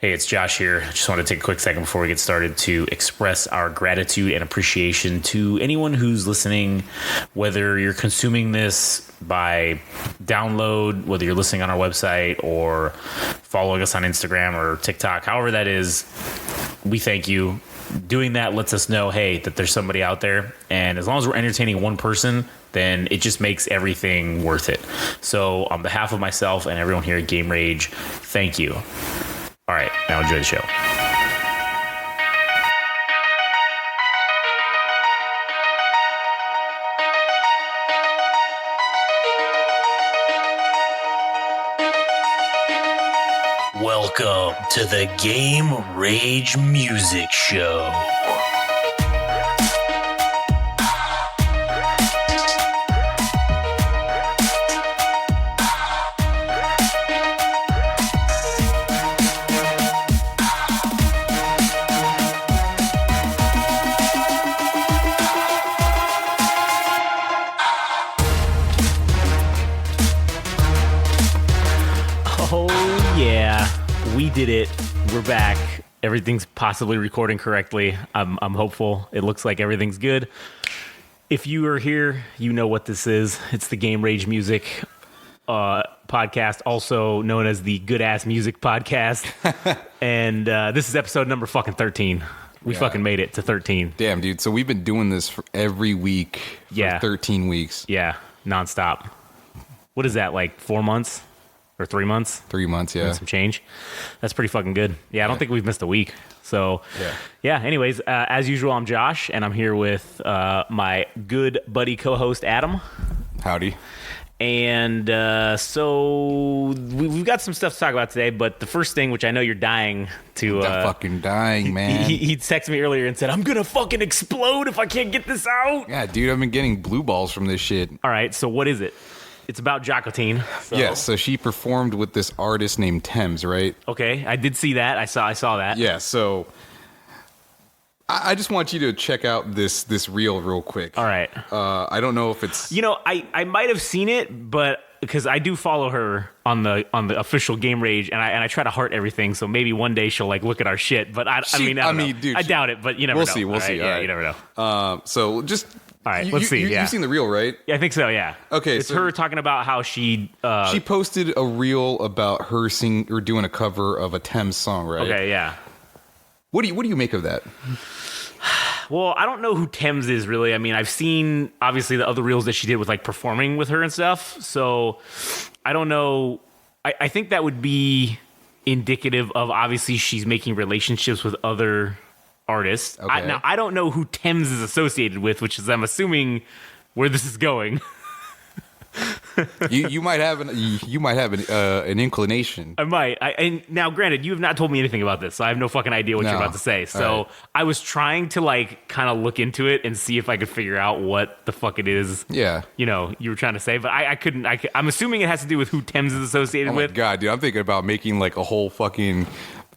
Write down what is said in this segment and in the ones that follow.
Hey, it's Josh here. Just want to take a quick second before we get started to express our gratitude and appreciation to anyone who's listening, whether you're consuming this by download, whether you're listening on our website or following us on Instagram or TikTok, however that is, we thank you. Doing that lets us know, hey, that there's somebody out there. And as long as we're entertaining one person, then it just makes everything worth it. So on behalf of myself and everyone here at Game Rage, thank you. All right, now enjoy the show. Welcome to the Game Rage Music Show. We did it. We're back. Everything's possibly recording correctly. I'm hopeful. It looks like everything's good. If you are here, you know what this is. It's the Game Rage Music podcast, also known as the Good Ass Music Podcast. And this is episode number fucking 13. We fucking made it to 13. Damn, dude. So we've been doing this for every week for 13 weeks. Yeah, nonstop. What is that, like 4 months? Or 3 months? 3 months, yeah. And some change. That's pretty fucking good. Yeah, I don't think we've missed a week. So, anyways, as usual, I'm Josh, and I'm here with my good buddy co-host, Adam. Howdy. And so we've got some stuff to talk about today, but the first thing, which I know you're dying to... I'm fucking dying, man. He texted me earlier and said, I'm going to fucking explode if I can't get this out. Yeah, dude, I've been getting blue balls from this shit. All right, so what is it? It's about Jacotene. So. Yes, so she performed with this artist named Thames, right? Okay, I did see that. I saw that. Yeah, so I just want you to check out this reel real quick. All right. I don't know if it's... You know, I might have seen it, but because I do follow her on the official Game Rage, and I try to heart everything, so maybe one day she'll like look at our shit. But I mean, dude, I doubt it. But you never know. We'll see. Yeah, you never know. So just... All right, let's see. You've seen the reel, right? Yeah, I think so, yeah. Okay, it's her talking about how she posted a reel about her singing or doing a cover of a Thames song, right? Okay, yeah. What do you make of that? Well, I don't know who Thames is really. I mean, I've seen obviously the other reels that she did with like performing with her and stuff. So I don't know. I think that would be indicative of obviously she's making relationships with other artist. Okay. Now I don't know who Thames is associated with, which is I'm assuming where this is going. you might have an inclination. I might. And now, granted, you have not told me anything about this, so I have no fucking idea what you're about to say. So right. I was trying to like kind of look into it and see if I could figure out what the fuck it is. Yeah. You know, you were trying to say, but I couldn't. I'm assuming it has to do with who Thames is associated with. Oh my god, dude! I'm thinking about making like a whole fucking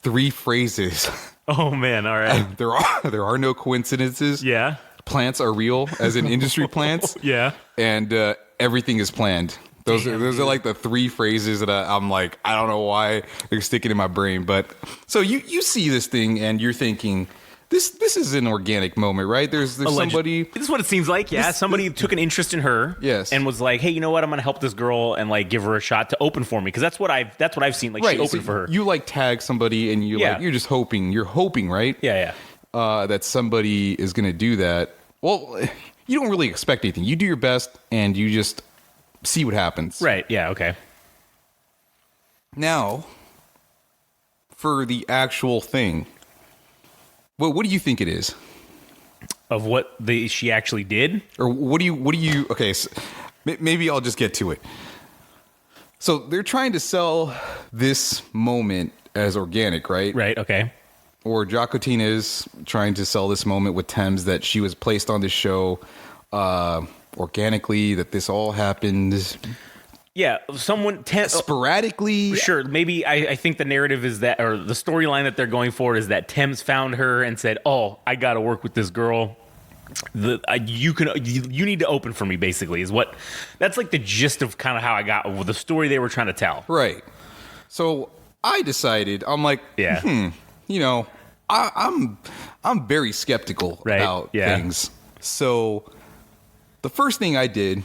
3 phrases. Oh man, all right. There are no coincidences. Yeah. Plants are real, as in industry plants. Yeah. And everything is planned. Those are like the 3 phrases that I'm like, I don't know why they're sticking in my brain. But so you see this thing and you're thinking, this is an organic moment, right? There's somebody. This is what it seems like. Yeah, somebody took an interest in her. Yes. And was like, hey, you know what? I'm gonna help this girl and like give her a shot to open for me, because that's what I've seen. Like, right, she opened for her. You like tag somebody and you're just hoping. You're hoping, right? Yeah. That somebody is gonna do that. Well, you don't really expect anything. You do your best and you just see what happens. Right. Yeah. Okay. Now, for the actual thing. Well, what do you think it is? Of what she actually did? Or what do you okay, so maybe I'll just get to it. So they're trying to sell this moment as organic, right? Right, okay. Or Jacotene is trying to sell this moment with Thames, that she was placed on this show organically, that this all happened... Yeah, sporadically. Sure, maybe I think the narrative is that, or the storyline that they're going for is that Thames found her and said, "Oh, I got to work with this girl. You need to open for me." Basically, that's like the gist of kind of how I got with the story they were trying to tell. Right. So I decided, I'm like, Yeah. you know, I'm very skeptical about things. So the first thing I did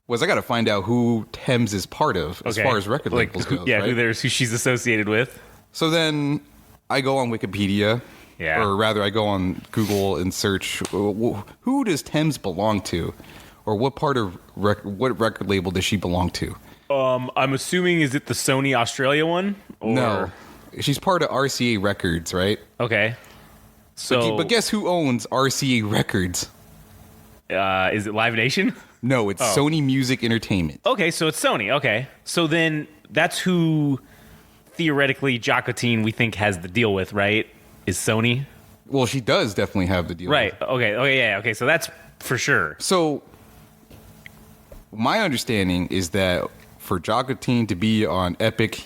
was I got to find out who Thames is part of as far as record labels goes. Yeah, right? who she's associated with. So then I go on Wikipedia, or rather I go on Google and search, who does Thames belong to? Or what part of what record label does she belong to? I'm assuming, is it the Sony Australia one? Or? No. She's part of RCA Records, right? Okay. So, but guess who owns RCA Records? Is it Live Nation? No, it's Sony Music Entertainment. Okay, so it's Sony. Okay. So then that's who theoretically Jacotene we think has the deal with, right? Is Sony? Well, she does definitely have the deal. Right. Okay. Okay. Yeah. Okay. So that's for sure. So my understanding is that for Jacotene to be on Epic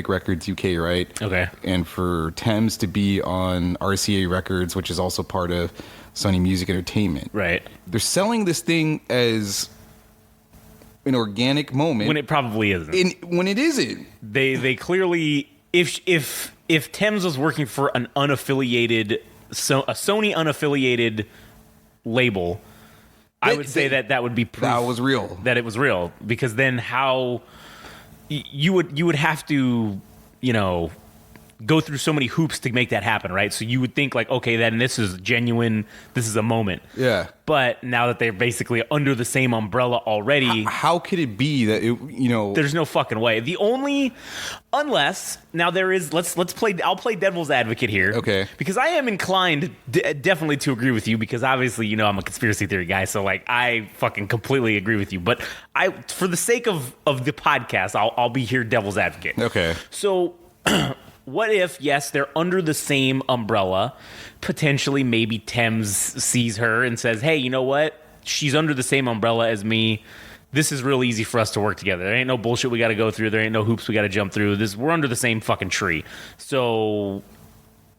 Records UK, right? Okay. And for Thames to be on RCA Records, which is also part of Sony Music Entertainment. Right. They're selling this thing as an organic moment. When it probably isn't. When it isn't. They clearly, if Thames was working for an unaffiliated, a Sony unaffiliated label, I would say that would be proof that was real. That it was real, because then how you would have to, go through so many hoops to make that happen, right? So you would think like, okay, then this is genuine, this is a moment. Yeah. But now that they're basically under the same umbrella already, how could it be that it, there's no fucking way. The only, unless now there is, I'll play devil's advocate here. Okay. Because I am inclined definitely to agree with you, because obviously, I'm a conspiracy theory guy, so like I fucking completely agree with you. But for the sake of the podcast, I'll be here devil's advocate. Okay. So what if, yes, they're under the same umbrella, potentially maybe Thames sees her and says, hey, you know what? She's under the same umbrella as me. This is real easy for us to work together. There ain't no bullshit we got to go through. There ain't no hoops we got to jump through. We're under the same fucking tree. So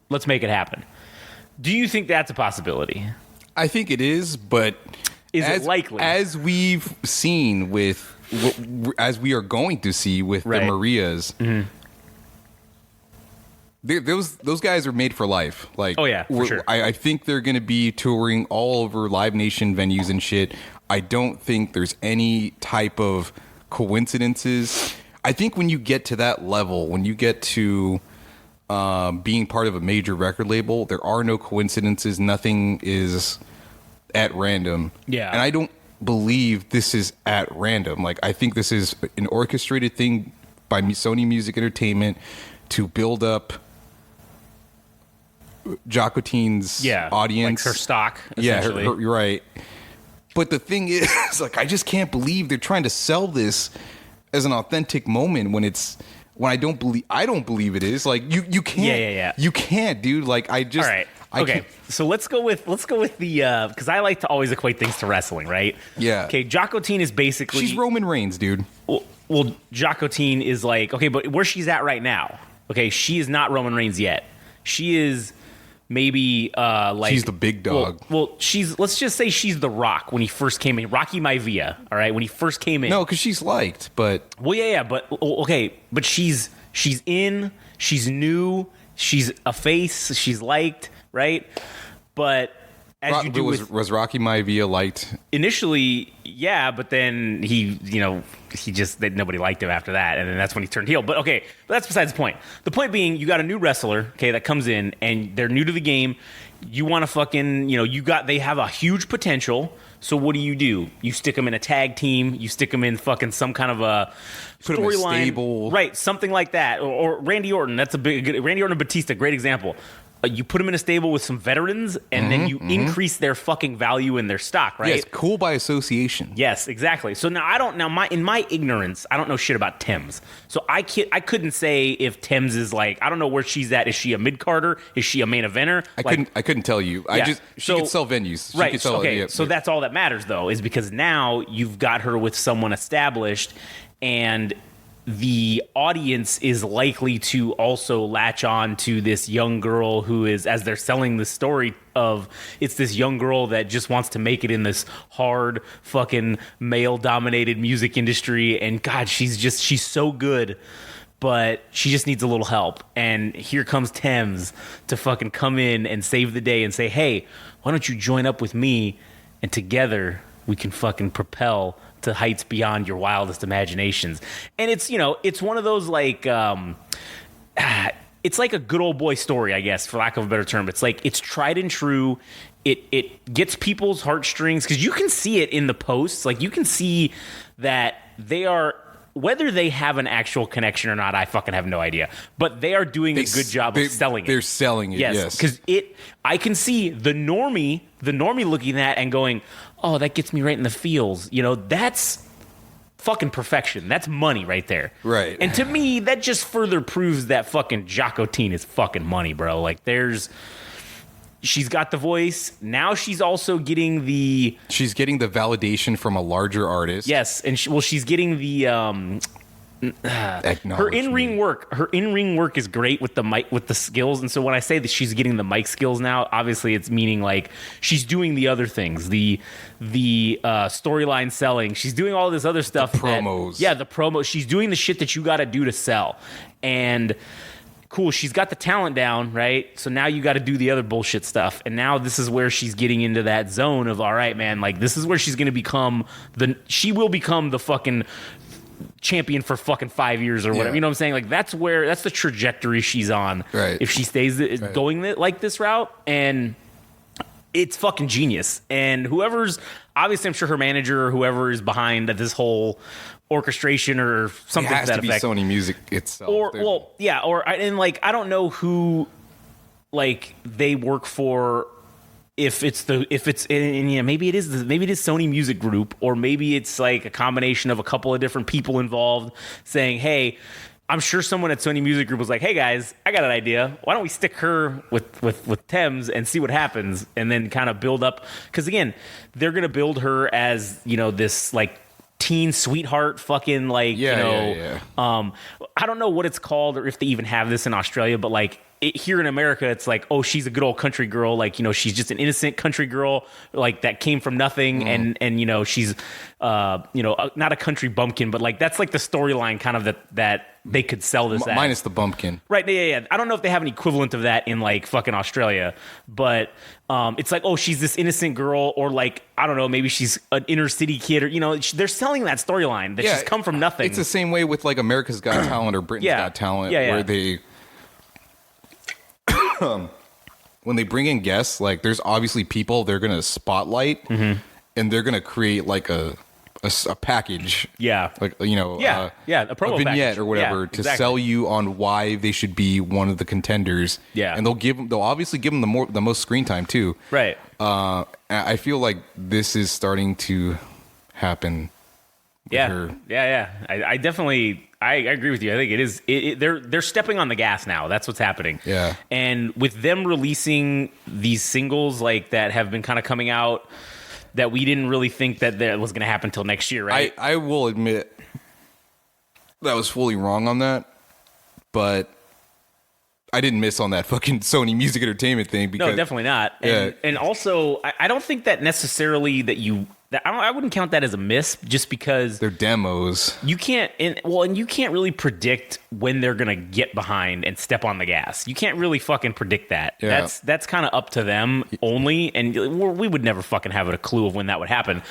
let's make it happen. Do you think that's a possibility? I think it is, but is it likely? As we've seen as we are going to see with the Marias, those guys are made for life. Like, oh yeah, for sure. I think they're going to be touring all over Live Nation venues and shit. I don't think there's any type of coincidences. I think when you get to that level, when you get to being part of a major record label, there are no coincidences. Nothing is at random. Yeah. And I don't believe this is at random. Like, I think this is an orchestrated thing by Sony Music Entertainment to build up Jacotene's audience, like her stock. Yeah, you're right. But the thing is, like, I just can't believe they're trying to sell this as an authentic moment when I don't believe it is. Like, you can't. You can't, dude. Like, I just. All right. Okay. So let's go with the because I like to always equate things to wrestling, right? Yeah. Okay. Jacotene is basically, she's Roman Reigns, dude. Well, Jacotene is like, okay, but where she's at right now, okay, she is not Roman Reigns yet. She is maybe like, she's the big dog. Well, let's just say she's the Rock when he first came in. Rocky Maivia, all right, when he first came in. No, because she's liked, but but okay, but she's in, she's new, she's a face, she's liked, right? But as you do was Rocky Maivia liked initially? Yeah, but then he just nobody liked him after that, and then that's when he turned heel. But okay, but that's besides the point. The point being, you got a new wrestler, okay, that comes in and they're new to the game. You want to fucking, they have a huge potential. So what do? You stick them in a tag team. You stick them in fucking some kind of a storyline, right? Something like that, or Randy Orton. That's Randy Orton and Batista, great example. You put them in a stable with some veterans, and then you increase their fucking value in their stock, right? Yes, cool by association. Yes, exactly. So now in my ignorance, I don't know shit about Thames. So I couldn't say if Thames is like, I don't know where she's at. Is she a mid-carder? Is she a main eventer? I couldn't tell you. Yeah. She could sell venues. Right. So that's all that matters, though, is because now you've got her with someone established, and the audience is likely to also latch on to this young girl who is, as they're selling the story of, it's this young girl that just wants to make it in this hard fucking male dominated music industry. And God, she's so good, but she just needs a little help. And here comes Thames to fucking come in and save the day and say, hey, why don't you join up with me, and together we can fucking propel to heights beyond your wildest imaginations. And it's, you know, it's one of those like, it's like a good old boy story, I guess, for lack of a better term. It's like, it's tried and true. It gets people's heartstrings, because you can see it in the posts. Like, you can see that they are, whether they have an actual connection or not, I fucking have no idea. But they are doing a good job of selling it. They're selling it, yes. Because I can see the normie looking at and going, oh, that gets me right in the feels. You know, that's fucking perfection. That's money right there. Right. And to me, that just further proves that fucking Jacotene is fucking money, bro. Like, she's got the voice. Now she's also getting the validation from a larger artist. Yes, and she's getting the her in-ring work is great with the mic, with the skills. And so when I say that she's getting the mic skills now, obviously it's meaning like she's doing the other things, the storyline selling. She's doing all this other stuff. The promos. The promos. She's doing the shit that you got to do to sell. And cool, she's got the talent down, right? So now you got to do the other bullshit stuff. And now this is where she's getting into that zone of, all right, man, like, this is where she's going to become she will become the fucking champion for fucking 5 years or whatever. Yeah. You know what I'm saying? Like, that's the trajectory she's on. Right. If she stays going like this route, and it's fucking genius. And obviously, I'm sure her manager or whoever is behind this whole orchestration or something it has to that to effect. Be Sony Music itself. I don't know who like they work for. Maybe it is Sony Music Group, or maybe it's like a combination of a couple of different people involved saying, hey, I'm sure someone at Sony Music Group was like, hey guys, I got an idea. Why don't we stick her with Thames and see what happens, and then kind of build up, because again, they're going to build her as, you know, this like teen sweetheart fucking like, I don't know what it's called or if they even have this in Australia, but like here in America, it's like, oh, she's a good old country girl. Like, you know, she's just an innocent country girl, like that came from nothing. And, you know, she's, not a country bumpkin, but like, that's like the storyline kind of that they could sell this as. Minus the bumpkin. Right. Yeah. I don't know if they have an equivalent of that in like fucking Australia, but it's like, oh, she's this innocent girl, or like, I don't know, maybe she's an inner city kid, or, you know, they're selling that storyline that she's come from nothing. It's the same way with like America's Got Talent or Britain's Got Talent, where they, when they bring in guests, like there's obviously people they're going to spotlight, and they're going to create like a package, like, you know, a promo a vignette package. or whatever to sell you on why they should be one of the contenders. And they'll obviously give them the most screen time too. Right. I feel like this is starting to happen. I definitely I agree with you. I think it is. They're stepping on the gas now. That's what's happening. Yeah. And with them releasing these singles like that have been kind of coming out, that we didn't really think that was going to happen until next year, right? I will admit that I was fully wrong on that, but I didn't miss on that fucking Sony Music Entertainment thing. Because, no, definitely not. And also, I don't think that necessarily I wouldn't count that as a miss, just because they're demos. You can't, and you can't really predict when they're gonna get behind and step on the gas. You can't really fucking predict that. Yeah. That's kind of up to them only, and we would never fucking have a clue of when that would happen.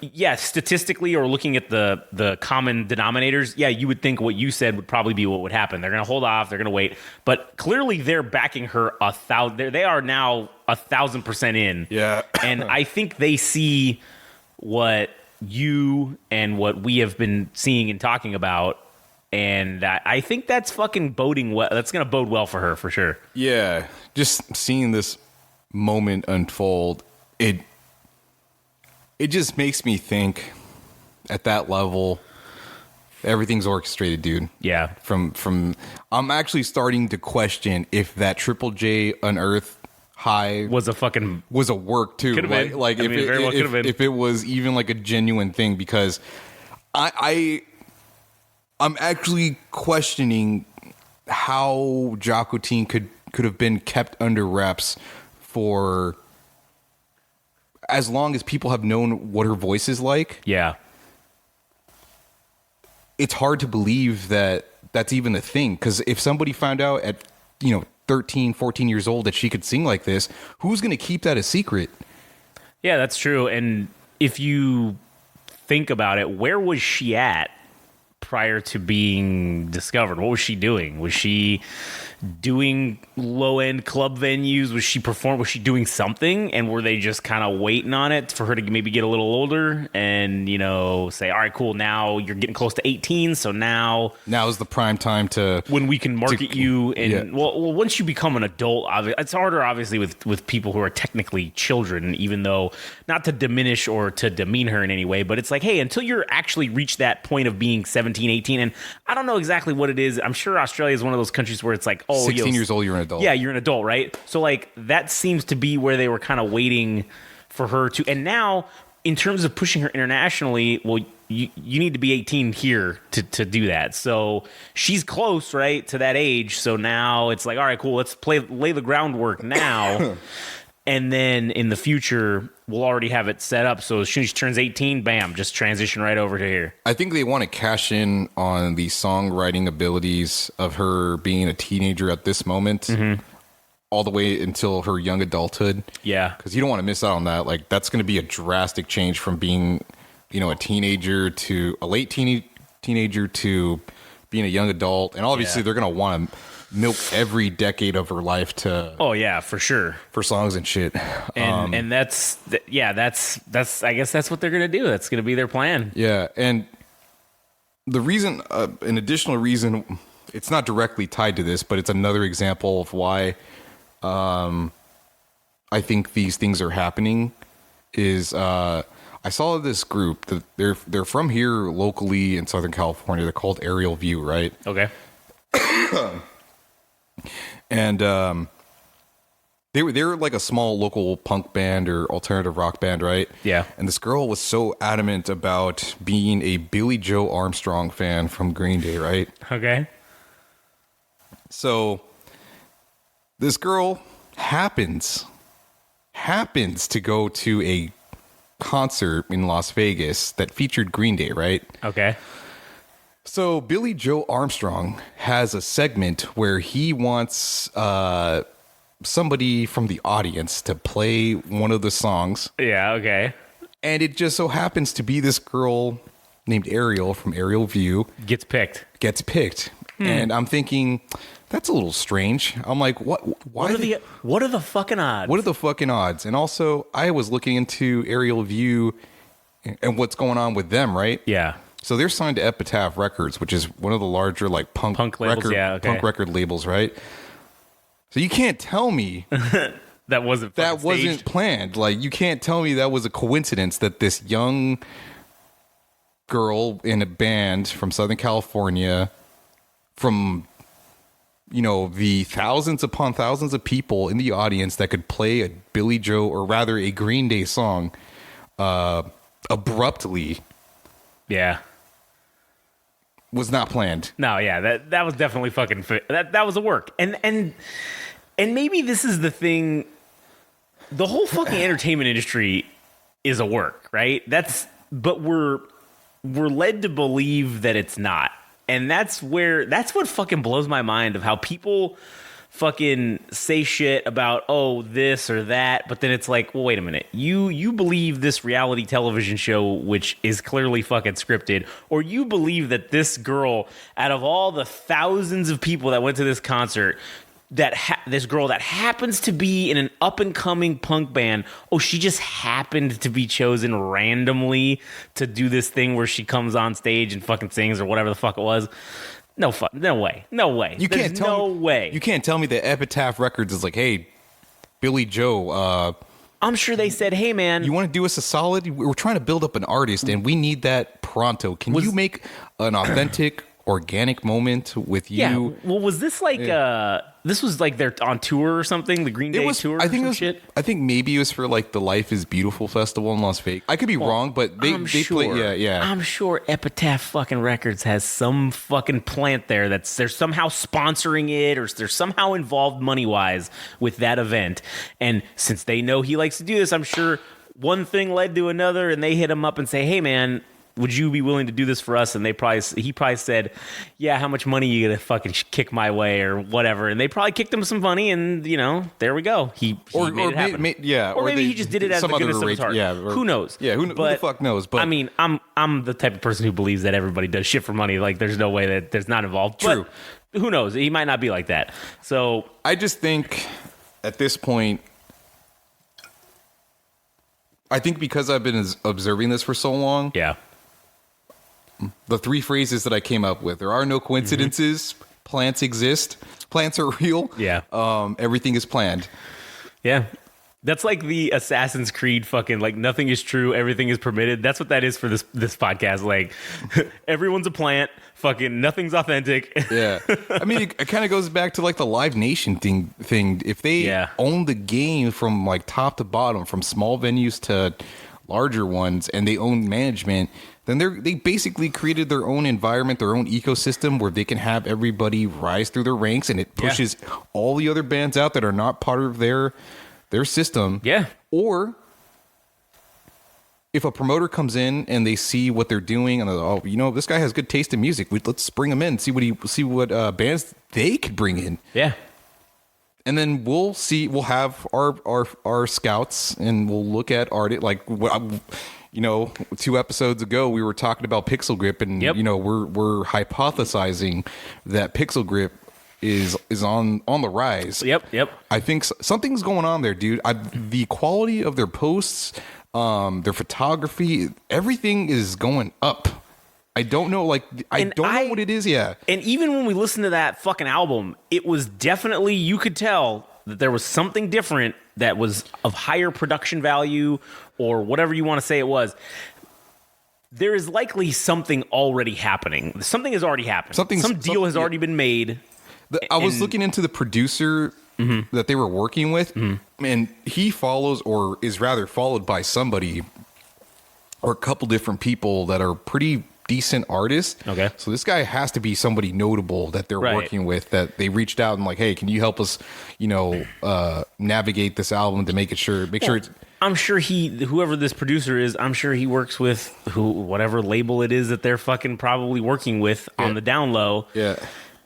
Yeah, statistically, or looking at the common denominators, yeah, you would think what you said would probably be what would happen. They're gonna hold off. They're gonna wait, but clearly they're backing her 1,000. They are now 1,000% in. Yeah, and I think they see what you and what we have been seeing and talking about, and I think that's fucking boding well. That's going to bode well for her, for sure. Yeah, just seeing this moment unfold, it just makes me think at that level, everything's orchestrated, dude. Yeah. From I'm actually starting to question if that Triple J Unearthed High was a work too. Could've been. Like if it was even like a genuine thing, because I'm actually questioning how Jacotene could have been kept under wraps for as long as people have known what her voice is like. Yeah. It's hard to believe that that's even a thing. Because if somebody found out at 13, 14 years old that she could sing like this, who's going to keep that a secret? Yeah, that's true. And if you think about it, where was she at prior to being discovered? What was she doing? Was she doing low-end club venues? Was she doing something? And were they just kind of waiting on it for her to maybe get a little older and, say, all right, cool, now you're getting close to 18, so now is the prime time to... when we can market you. And, well, once you become an adult, it's harder, obviously, with people who are technically children, even though, not to diminish or to demean her in any way, but it's like, hey, until you're actually reached that point of being 17, 18, and I don't know exactly what it is. I'm sure Australia is one of those countries where it's like, 16 years old, you're an adult. Yeah, you're an adult, right? So, like, that seems to be where they were kind of waiting for her to. And now, in terms of pushing her internationally, well, you need to be 18 here to do that. So she's close, right, to that age. So now it's like, all right, cool, let's lay the groundwork now. And then in the future, we'll already have it set up. So as soon as she turns 18, bam, just transition right over to here. I think they want to cash in on the songwriting abilities of her being a teenager at this moment, all the way until her young adulthood. Yeah. Because you don't want to miss out on that. Like, that's going to be a drastic change from being, a teenager to a late teenager to being a young adult. And obviously, they're going to want to milk every decade of her life to for sure, for songs and shit. And that's I guess that's what they're gonna do. That's gonna be their plan. Yeah. And the reason, an additional reason, it's not directly tied to this, but it's another example of why I think these things are happening is I saw this group that they're from here locally in Southern California. They're called Aerial View, right? Okay. And they were like a small local punk band or alternative rock band, right? Yeah. And this girl was so adamant about being a Billy Joe Armstrong fan from Green Day, right? Okay. So this girl happens to go to a concert in Las Vegas that featured Green Day, right? Okay. So Billy Joe Armstrong has a segment where he wants somebody from the audience to play one of the songs. Yeah, okay. And it just so happens to be this girl named Ariel from Aerial View. Gets picked. And I'm thinking, that's a little strange. I'm like, what? Why? What are the fucking odds? What are the fucking odds? And also, I was looking into Aerial View and what's going on with them, right? Yeah. So they're signed to Epitaph Records, which is one of the larger like punk labels, punk record labels, right? So you can't tell me that wasn't planned. Like, you can't tell me that was a coincidence that this young girl in a band from Southern California, from the thousands upon thousands of people in the audience that could play a Billy Joe, or rather a Green Day song, abruptly. Yeah. Was not planned. No, yeah, that was definitely fucking that was a work. And maybe this is the thing, the whole fucking entertainment industry is a work, right? But we're led to believe that it's not. And that's what fucking blows my mind, of how people fucking say shit about, oh, this or that, but then it's like, well, wait a minute, you believe this reality television show, which is clearly fucking scripted, or you believe that this girl, out of all the thousands of people that went to this concert, that this girl that happens to be in an up and coming punk band, she just happened to be chosen randomly to do this thing where she comes on stage and fucking sings or whatever the fuck it was. No way. You can't tell me that Epitaph Records is like, hey, Billy Joe, I'm sure they said, hey man, you want to do us a solid? We're trying to build up an artist and we need that pronto. Can you make an authentic, organic moment with you? Yeah. Well, was this like this was like they're on tour or something, the Green Day tour? I think maybe it was for like the Life is Beautiful festival in Las Vegas. I could be wrong, but they play. Yeah. I'm sure Epitaph fucking Records has some fucking plant there they're somehow sponsoring it, or they're somehow involved money wise with that event. And since they know he likes to do this, I'm sure one thing led to another, and they hit him up and say, hey man, would you be willing to do this for us? And he probably said, yeah, how much money you gonna fucking kick my way or whatever? And they probably kicked him some money, and there we go. He made it happen. Or maybe he just did it as the goodness of his heart. Yeah, who knows? Yeah, who the fuck knows? But I mean, I'm the type of person who believes that everybody does shit for money. Like, there's no way that there's not involved. True. But who knows? He might not be like that. So I just think at this point, I think because I've been observing this for so long, yeah, the three phrases that I came up with: there are no coincidences, plants exist, plants are real, everything is planned. Yeah. That's like the Assassin's Creed fucking, like, nothing is true, everything is permitted. That's what that is for this podcast. Like, everyone's a plant, fucking nothing's authentic. Yeah. I mean, it kind of goes back to, like, the Live Nation thing. If they own the game from, like, top to bottom, from small venues to larger ones, and they own management, then they basically created their own environment, their own ecosystem where they can have everybody rise through their ranks, and it pushes all the other bands out that are not part of their system. Yeah. Or if a promoter comes in and they see what they're doing and they're, oh, this guy has good taste in music, let's bring him in, see what bands they could bring in. Yeah. And then we'll have our scouts, and we'll look at art. Like, 2 episodes ago we were talking about Pixel Grip, and we're hypothesizing that Pixel Grip is on the rise. Yep. I think something's going on there, dude. The quality of their posts, their photography, everything is going up. I don't know, I don't know what it is yet. And even when we listened to that fucking album, it was definitely, you could tell that there was something different that was of higher production value, or whatever you want to say it was. There is likely something already happening. Something has already happened. Some deal has already been made. I was looking into the producer that they were working with, and he follows, or is rather followed by somebody, or a couple different people that are pretty decent artists. Okay. So this guy has to be somebody notable that they're working with, that they reached out and like, hey, can you help us, navigate this album to make sure it's... I'm sure whoever this producer is, I'm sure he works with whatever label it is that they're fucking probably working with on the down low. Yeah.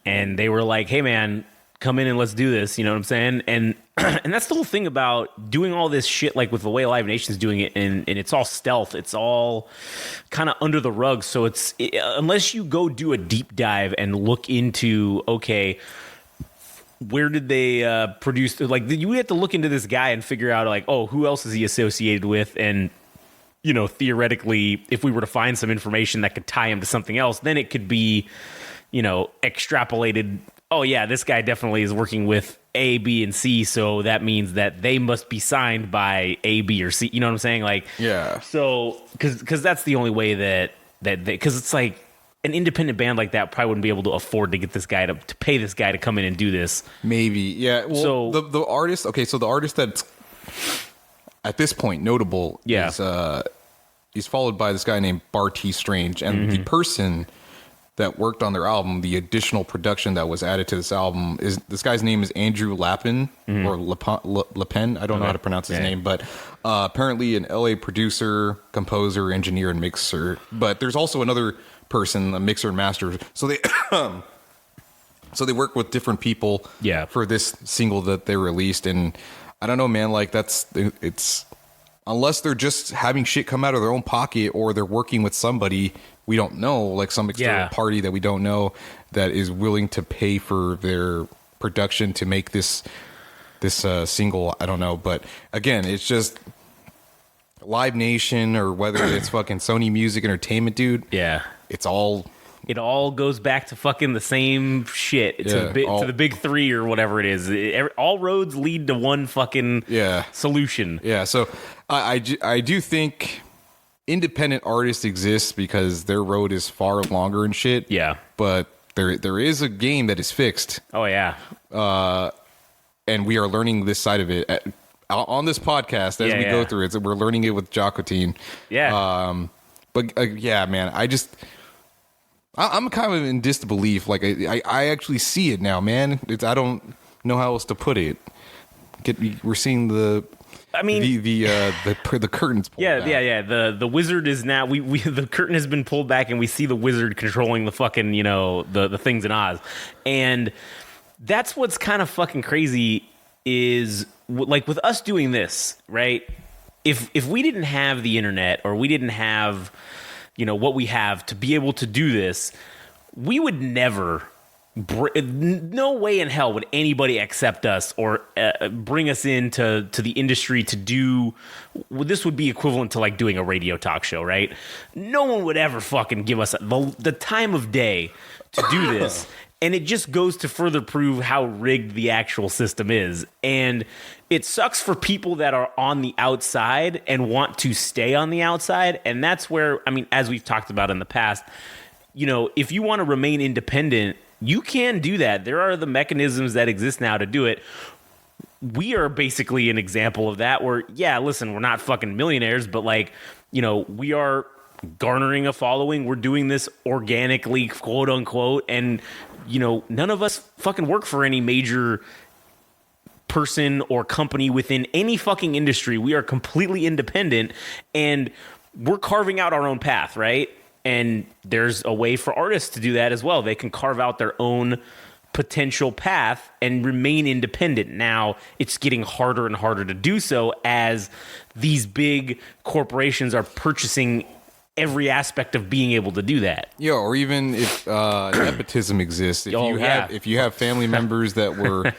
And they were like, hey, man, come in and let's do this. You know what I'm saying? And and that's the whole thing about doing all this shit, like with the way Live Nation's doing it. And it's all stealth. It's all kind of under the rug. So unless you go do a deep dive and look into, okay, where did they produce? Like, you have to look into this guy and figure out, like, oh, who else is he associated with? And, theoretically, if we were to find some information that could tie him to something else, then it could be... extrapolated, oh yeah, this guy definitely is working with A, B, and C, so that means that they must be signed by A, B, or C. You know what I'm saying? Like, yeah. So, because that's the only way that because it's like an independent band like that probably wouldn't be able to afford to get this guy to pay this guy to come in and do this. Maybe, yeah. Well, so the artist, okay, so the artist that's at this point notable is he's followed by this guy named Barty Strange, and the person that worked on their album, the additional production that was added to this album, is this guy's name is Andrew Lapin, or Lapin. I don't know how to pronounce his name, but apparently an LA producer, composer, engineer, and mixer. But there's also another person, a mixer and master. So they they work with different people for this single that they released. And I don't know, man, like it's unless they're just having shit come out of their own pocket, or they're working with somebody we don't know, like some external party that we don't know, that is willing to pay for their production to make this single. I don't know, but again, it's just Live Nation, or whether it's fucking Sony Music Entertainment, dude. Yeah, it all goes back to fucking the same shit. To the big three or whatever it is. All roads lead to one fucking solution. Yeah, so I do think independent artists exist because their road is far longer and shit. Yeah. But there is a game that is fixed. Oh, yeah. And we are learning this side of it on this podcast as we go through it. So we're learning it with Jacotene. Yeah. But yeah, man, I'm kind of in disbelief. Like I actually see it now, man. I don't know how else to put it. we're seeing the. I mean, the curtains pulled back. Yeah. The wizard is now we the curtain has been pulled back and we see the wizard controlling the fucking the things in Oz, and that's what's kind of fucking crazy is like with us doing this, right? If we didn't have the internet or we didn't have what we have to be able to do this, we would never. No way in hell would anybody accept us or bring us into the industry to do. This would be equivalent to like doing a radio talk show, right? No one would ever fucking give us the time of day to do this. And it just goes to further prove how rigged the actual system is. And it sucks for people that are on the outside and want to stay on the outside. And that's where, I mean, as we've talked about in the past, if you want to remain independent, you can do that. There are the mechanisms that exist now to do it. We are basically an example of that where, yeah, listen, we're not fucking millionaires, but like, we are garnering a following. We're doing this organically, quote unquote. And, none of us fucking work for any major person or company within any fucking industry. We are completely independent and we're carving out our own path, right? And there's a way for artists to do that as well. They can carve out their own potential path and remain independent. Now, it's getting harder and harder to do so as these big corporations are purchasing every aspect of being able to do that. Yeah, or even if nepotism exists. If you have family members that were,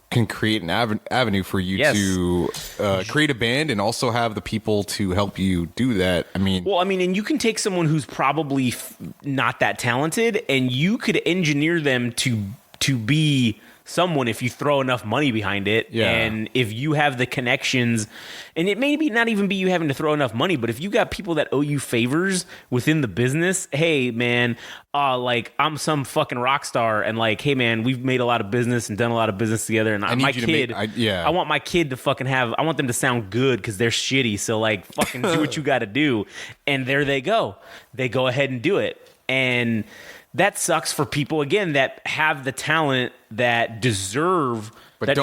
can create an avenue for you to create a band and also have the people to help you do that. I mean, and you can take someone who's probably not that talented and you could engineer them to be someone if you throw enough money behind it. Yeah. And if you have the connections, and it may be not even be you having to throw enough money, but if you got people that owe you favors within the business, hey man, like I'm some fucking rock star and like, hey man, we've made a lot of business and done a lot of business together. And I want my kid to fucking I want them to sound good because they're shitty. So like fucking do what you got to do. And there they go. They go ahead and do it. And that sucks for people, again, that have the talent, that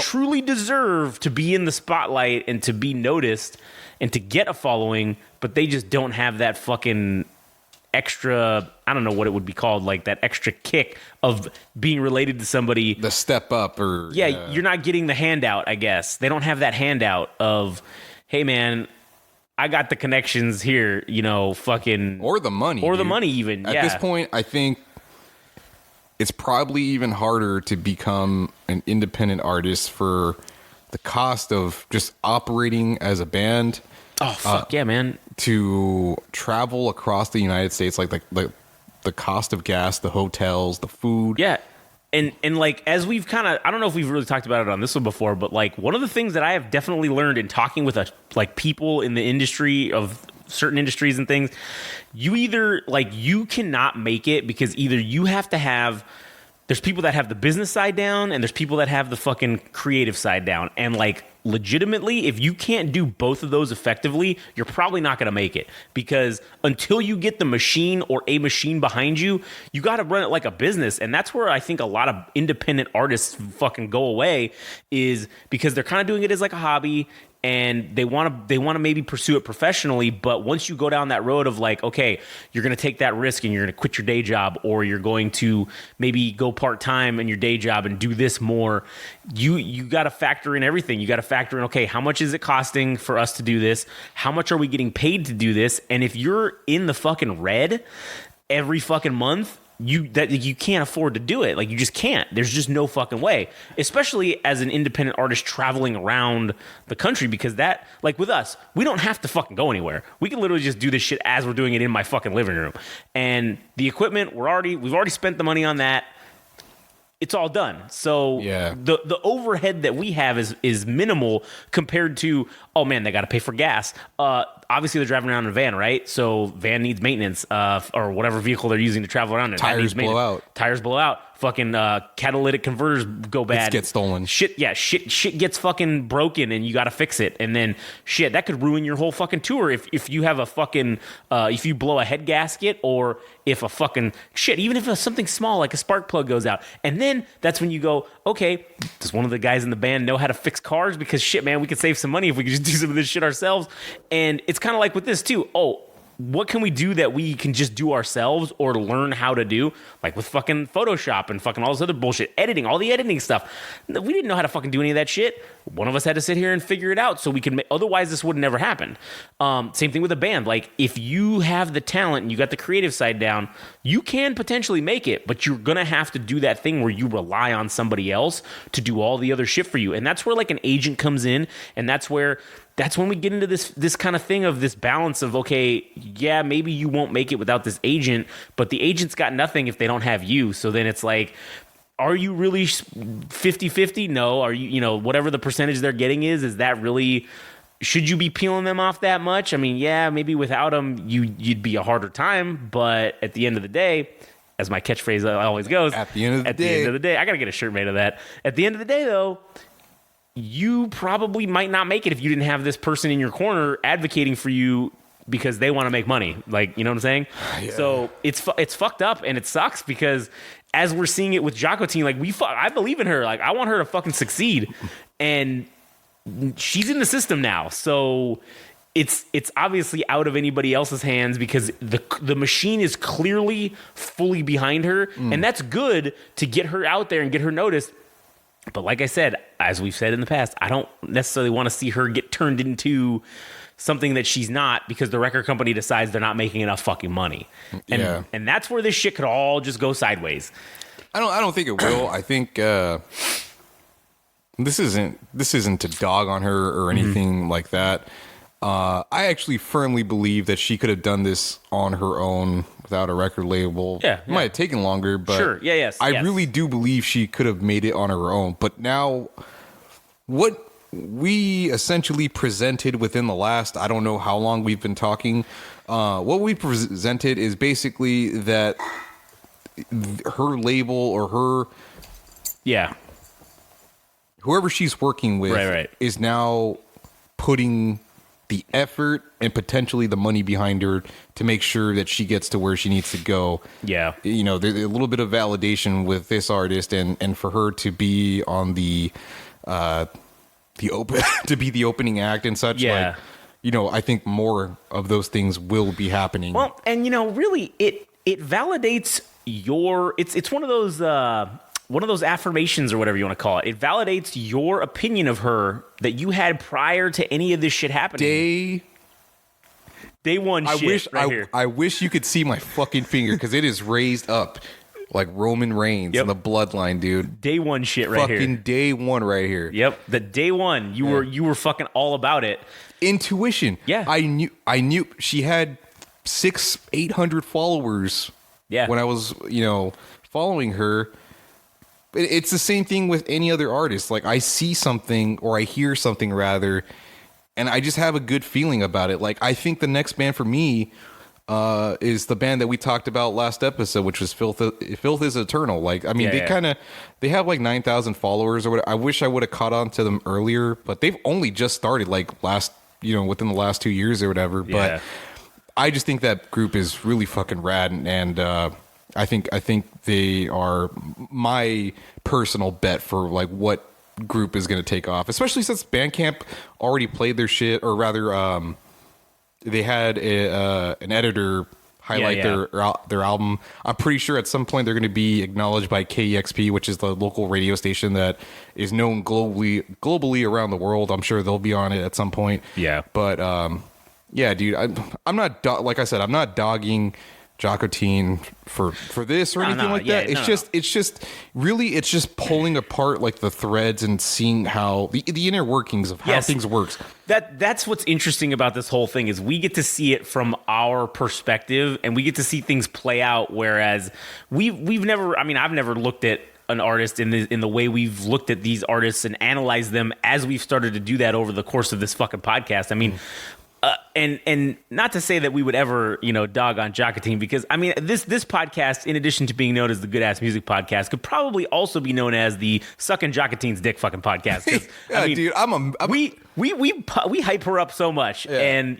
truly deserve to be in the spotlight and to be noticed and to get a following, but they just don't have that fucking extra, I don't know what it would be called, like that extra kick of being related to somebody. The step up or... Yeah, you're not getting the handout, I guess. They don't have that handout of, hey man, I got the connections here, fucking... Or the money. Or the money even, At this point, I think it's probably even harder to become an independent artist for the cost of just operating as a band. Oh, fuck yeah, man. To travel across the United States, like the cost of gas, the hotels, the food. Yeah. And like, as we've kind of, I don't know if we've really talked about it on this one before, but like one of the things that I have definitely learned in talking with people in the industry of certain industries and things, you cannot make it because either you have to have, there's people that have the business side down and there's people that have the fucking creative side down. And like legitimately, if you can't do both of those effectively, you're probably not going to make it, because until you get the machine or a machine behind you, you got to run it like a business. And that's where I think a lot of independent artists fucking go away, is because they're kind of doing it as like a hobby. And they want to maybe pursue it professionally, but once you go down that road of like, okay, you're going to take that risk and you're going to quit your day job, or you're going to maybe go part-time in your day job and do this more, you got to factor in everything. You got to factor in, okay, how much is it costing for us to do this? How much are we getting paid to do this? And if you're in the fucking red every fucking month, you can't afford to do it. Like, you just can't. There's just no fucking way, especially as an independent artist traveling around the country, because that, like with us, we don't have to fucking go anywhere. We can literally just do this shit as we're doing it in my fucking living room. And the equipment, we've already spent the money on that. It's all done. So yeah. The overhead that we have is minimal compared to, oh man, they got to pay for gas. Obviously they're driving around in a van, right? So van needs maintenance, or whatever vehicle they're using to travel around in. Tires blow out. Tires blow out. fucking catalytic converters go bad, Get stolen. Shit gets fucking broken, and you got to fix it. And then shit that could ruin your whole fucking tour if you have a fucking if you blow a head gasket, or if a fucking shit, even if something small like a spark plug goes out. And then that's when you go, okay, does one of the guys in the band know how to fix cars? Because shit, man, we could save some money if we could just do some of this shit ourselves. And it's kind of like with this too. Oh, what can we do that we can just do ourselves or learn how to do? Like with fucking Photoshop and fucking all this other bullshit. Editing, all the editing stuff. We didn't know how to fucking do any of that shit. One of us had to sit here and figure it out so we can otherwise this would never happen. Same thing with a band. Like if you have the talent and you got the creative side down, you can potentially make it, but you're going to have to do that thing where you rely on somebody else to do all the other shit for you. And that's where like an agent comes in, and that's when we get into this kind of thing of this balance of, okay, yeah, maybe you won't make it without this agent, but the agent's got nothing if they don't have you. So then it's like, are you really 50-50? No. Are you, whatever the percentage they're getting is that really, should you be peeling them off that much? I mean, yeah, maybe without them, you'd be a harder time, but at the end of the day, as my catchphrase always goes, at the end of the day, I got to get a shirt made of that. At the end of the day, though, you probably might not make it if you didn't have this person in your corner advocating for you because they want to make money. Like, you know what I'm saying? Yeah. So it's fucked up, and it sucks because as we're seeing it with Jacotene, like I believe in her. Like I want her to fucking succeed, and she's in the system now. So it's obviously out of anybody else's hands because the machine is clearly fully behind her, and that's good to get her out there and get her noticed. But like I said, as we've said in the past, I don't necessarily want to see her get turned into something that she's not because the record company decides they're not making enough fucking money. And that's where this shit could all just go sideways. I don't think it will. I think this isn't to dog on her or anything like that. I actually firmly believe that she could have done this on her own without a record label. Yeah. It might have taken longer, but sure. Yes. I really do believe she could have made it on her own. But now, what we essentially presented within the last, I don't know how long we've been talking, what we presented is basically that her label or her... whoever she's working with is now putting the effort and potentially the money behind her to make sure that she gets to where she needs to go. Yeah. There's a little bit of validation with this artist and for her to be on the opening act and such. Yeah. Like, I think more of those things will be happening. Well, and really it validates it's one of those affirmations or whatever you want to call it. It validates your opinion of her that you had prior to any of this shit happening. Day one shit here. I wish you could see my fucking finger because it is raised up like Roman Reigns in the bloodline, dude. Day one shit right here. Fucking day one right here. Yep. The day one, you were fucking all about it. Intuition. Yeah. I knew she had 800 followers. Yeah. When I was, following her. It's the same thing with any other artist. Like I see something or I hear something rather, and I just have a good feeling about it. Like I think the next band for me is the band that we talked about last episode, which was Filth is Eternal. Like, I mean, they have like 9,000 followers or whatever. I wish I would have caught on to them earlier, but they've only just started like within the last 2 years or whatever. But I just think that group is really fucking rad, and I think they are my personal bet for like what group is going to take off, especially since Bandcamp already played their shit, or rather, they had an editor highlight their album. I'm pretty sure at some point they're going to be acknowledged by KEXP, which is the local radio station that is known globally around the world. I'm sure they'll be on it at some point. Yeah, but yeah, dude, I'm not like I said, I'm not dogging Jacotene for this or anything like that. It's just pulling apart like the threads and seeing how the inner workings of how things works. That's what's interesting about this whole thing is we get to see it from our perspective and we get to see things play out. Whereas I've never looked at an artist in the way we've looked at these artists and analyzed them as we've started to do that over the course of this fucking podcast. I mean, And not to say that we would ever, dog on Jacotene, because I mean this podcast, in addition to being known as the Good Ass Music Podcast, could probably also be known as the Sucking Jacotene's Dick fucking podcast. Yeah, I mean, dude, we hype her up so much, and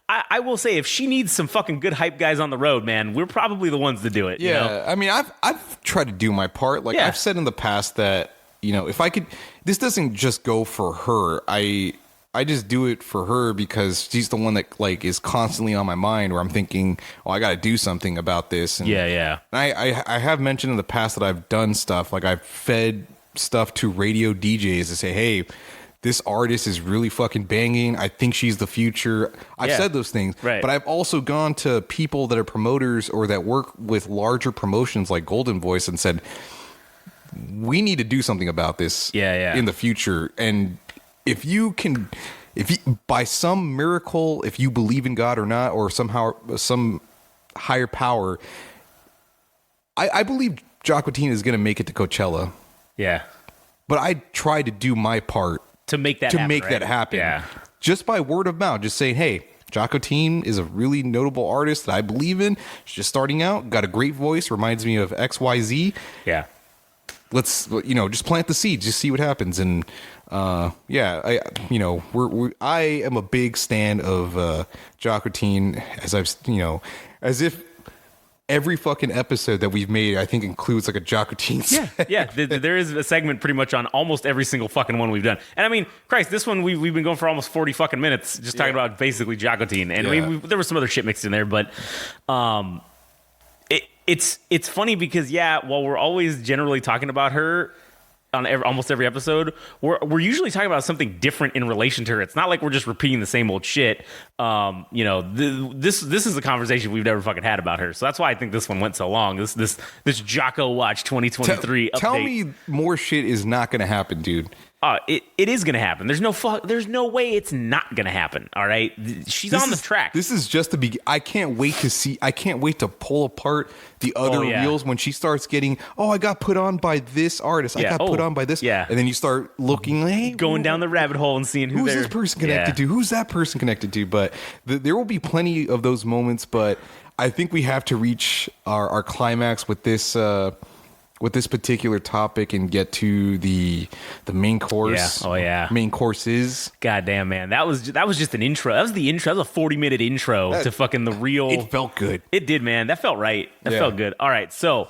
I will say, if she needs some fucking good hype guys on the road, man, we're probably the ones to do it. Yeah, I mean, I've tried to do my part. Like I've said in the past that if I could, this doesn't just go for her. I just do it for her because she's the one that like is constantly on my mind, where I'm thinking, oh, I got to do something about this. And yeah. And I have mentioned in the past that I've done stuff, like I've fed stuff to radio DJs to say, hey, this artist is really fucking banging. I think she's the future. I've said those things, right. But I've also gone to people that are promoters or that work with larger promotions like Golden Voice and said, we need to do something about this in the future. And if you by some miracle, if you believe in God or not, or somehow some higher power, I believe Jacotene is going to make it to Coachella. Yeah. But I try to do my part to make that happen. Yeah. Just by word of mouth, just saying, hey, Jacotene is a really notable artist that I believe in. She's just starting out, got a great voice, reminds me of XYZ. Yeah. Let's just plant the seeds, just see what happens. And I am a big stan of Jacotene, as if every fucking episode that we've made, I think, includes like a Jacotene segment. Yeah. There is a segment pretty much on almost every single fucking one we've done. And I mean, Christ, this one we've been going for almost 40 fucking minutes just talking about basically Jacotene. And I mean, there was some other shit mixed in there, but it's funny because while we're always generally talking about her on almost every episode, we're usually talking about something different in relation to her. It's not like we're just repeating the same old shit. This is a conversation we've never fucking had about her. So that's why I think this one went so long. This Jocko Watch 2023 update. Tell me more shit is not going to happen, dude. It is going to happen. There's no way it's not going to happen. All right. She's on the track. This is just the beginning. I can't wait to pull apart the other reels when she starts getting, I got put on by this artist. I got put on by this. Yeah. And then you start looking, hey, going down the rabbit hole and seeing who's this person connected to? Who's that person connected to? But there will be plenty of those moments. But I think we have to reach our climax with this particular topic and get to the main course. Yeah. Oh yeah. Main courses. Goddamn, man. That was just an intro. That was the intro. That was a 40-minute intro to fucking the real. It felt good. It did, man. That felt right. That felt good. All right. So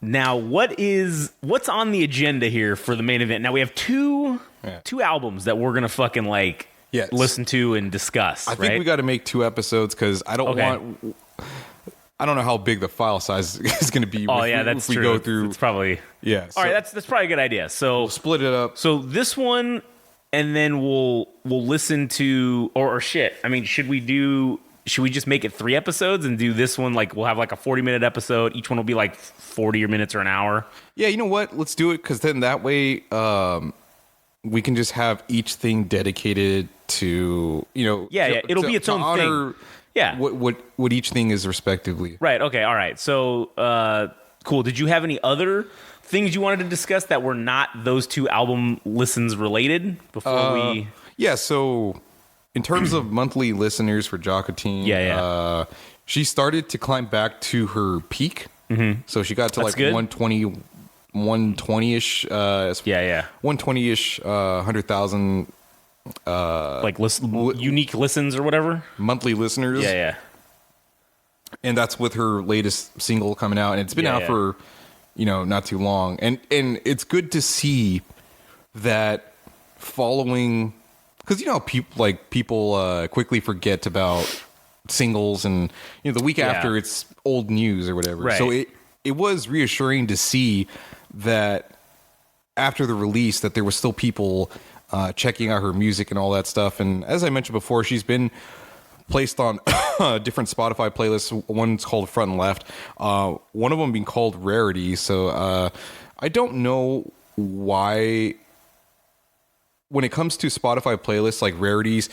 now what's on the agenda here for the main event? Now we have two albums that we're going to fucking listen to and discuss. I think we got to make 2 episodes because I don't want. I don't know how big the file size is going to be. That's true. Go through, it's probably So, all right, that's probably a good idea. So we'll split it up. So this one, and then we'll listen to or shit. I mean, should we just make it 3 episodes and do this one? Like we'll have like a 40-minute episode. Each one will be like 40 minutes or an hour. Yeah, you know what? Let's do it because then that way we can just have each thing dedicated to it'll be its own thing. Yeah. What each thing is respectively. Right. Okay. All right. So, cool. Did you have any other things you wanted to discuss that were not those 2 album listens related before we? Yeah. So, in terms of monthly listeners for Jacotene, she started to climb back to her peak. Mm-hmm. So she got to That's like good. 120-ish. 120-ish, 100,000. Unique listens or whatever, monthly listeners. And that's with her latest single coming out, and it's been out for not too long, and it's good to see that following, because people quickly forget about singles, and the week after it's old news or whatever. Right. So it was reassuring to see that after the release that there was still people checking out her music and all that stuff. And as I mentioned before, she's been placed on different Spotify playlists. One's called Front and Left. One of them being called Rarity. So I don't know why, when it comes to Spotify playlists like Rarities,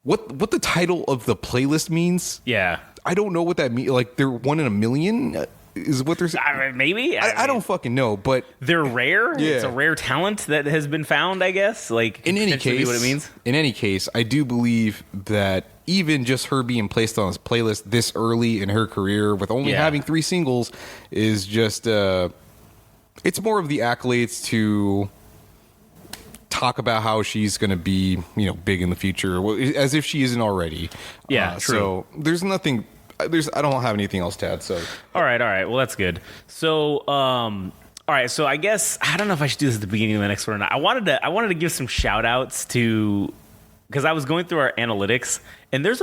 what the title of the playlist means. Yeah. I don't know what that means. Like they're 1 in a million. is what they're saying. I mean, maybe. I don't fucking know, but they're rare. Yeah. It's a rare talent that has been found, I guess. Like, in any case, what it means. In any case, I do believe that even just her being placed on this playlist this early in her career with only having 3 singles is just it's more of the accolades to talk about how she's going to be, big in the future, as if she isn't already. Yeah, true. So there's nothing. I don't have anything else to add. So all right. Well, that's good. So all right. So I guess I don't know if I should do this at the beginning of the next one or not. I wanted to give some shout outs to, because I was going through our analytics, and there's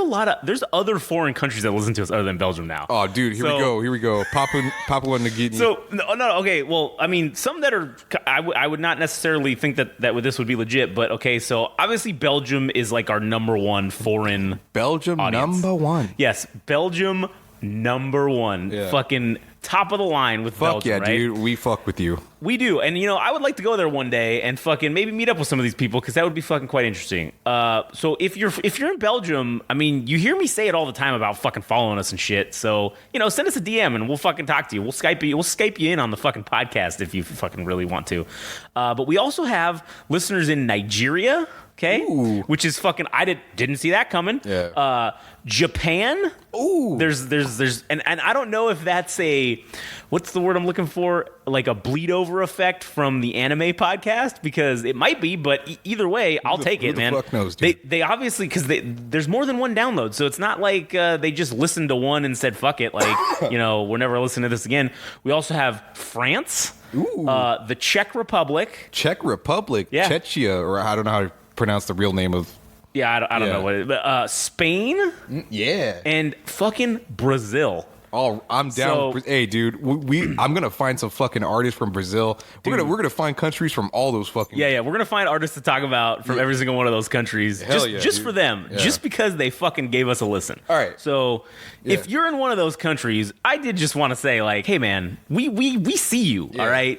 other foreign countries that listen to us other than Belgium now. Oh, dude, here we go. Papua New Guinea. So no, okay. Well, I mean, some that are I would not necessarily think that this would be legit, but okay. So obviously, Belgium is like our number one foreign Belgium audience. number one. Yes, Belgium number one. Yeah. Fucking top of the line with Belgium, yeah, right? dude, we fuck with you. We do, and I would like to go there one day and fucking maybe meet up with some of these people, because that would be fucking quite interesting. So if you're in Belgium, I mean, you hear me say it all the time about fucking following us and shit. So send us a DM and we'll fucking talk to you. We'll Skype you in on the fucking podcast if you fucking really want to. But we also have listeners in Nigeria. Okay, ooh. Which is fucking. I didn't see that coming. Yeah. Japan. Ooh. There's and I don't know if that's what's the word I'm looking for? Like a bleed over effect from the anime podcast, because it might be, but either way, I'll take it, man. Who the fuck knows, dude? They obviously, because there's more than one download, so it's not like they just listened to one and said fuck it, like we're never listening to this again. We also have France, the Czech Republic, yeah. Czechia, or I don't know how to pronounce the real name of. Yeah, I don't know what it is, but Spain, yeah, and fucking Brazil. Oh, I'm down. So, hey, dude, I'm gonna find some fucking artists from Brazil. We're gonna find countries from all those fucking. Yeah. We're gonna find artists to talk about from every single one of those countries. Hell just for them, just because they fucking gave us a listen. All right. So if you're in one of those countries, I did just want to say, like, hey man, we see you. Yeah. All right,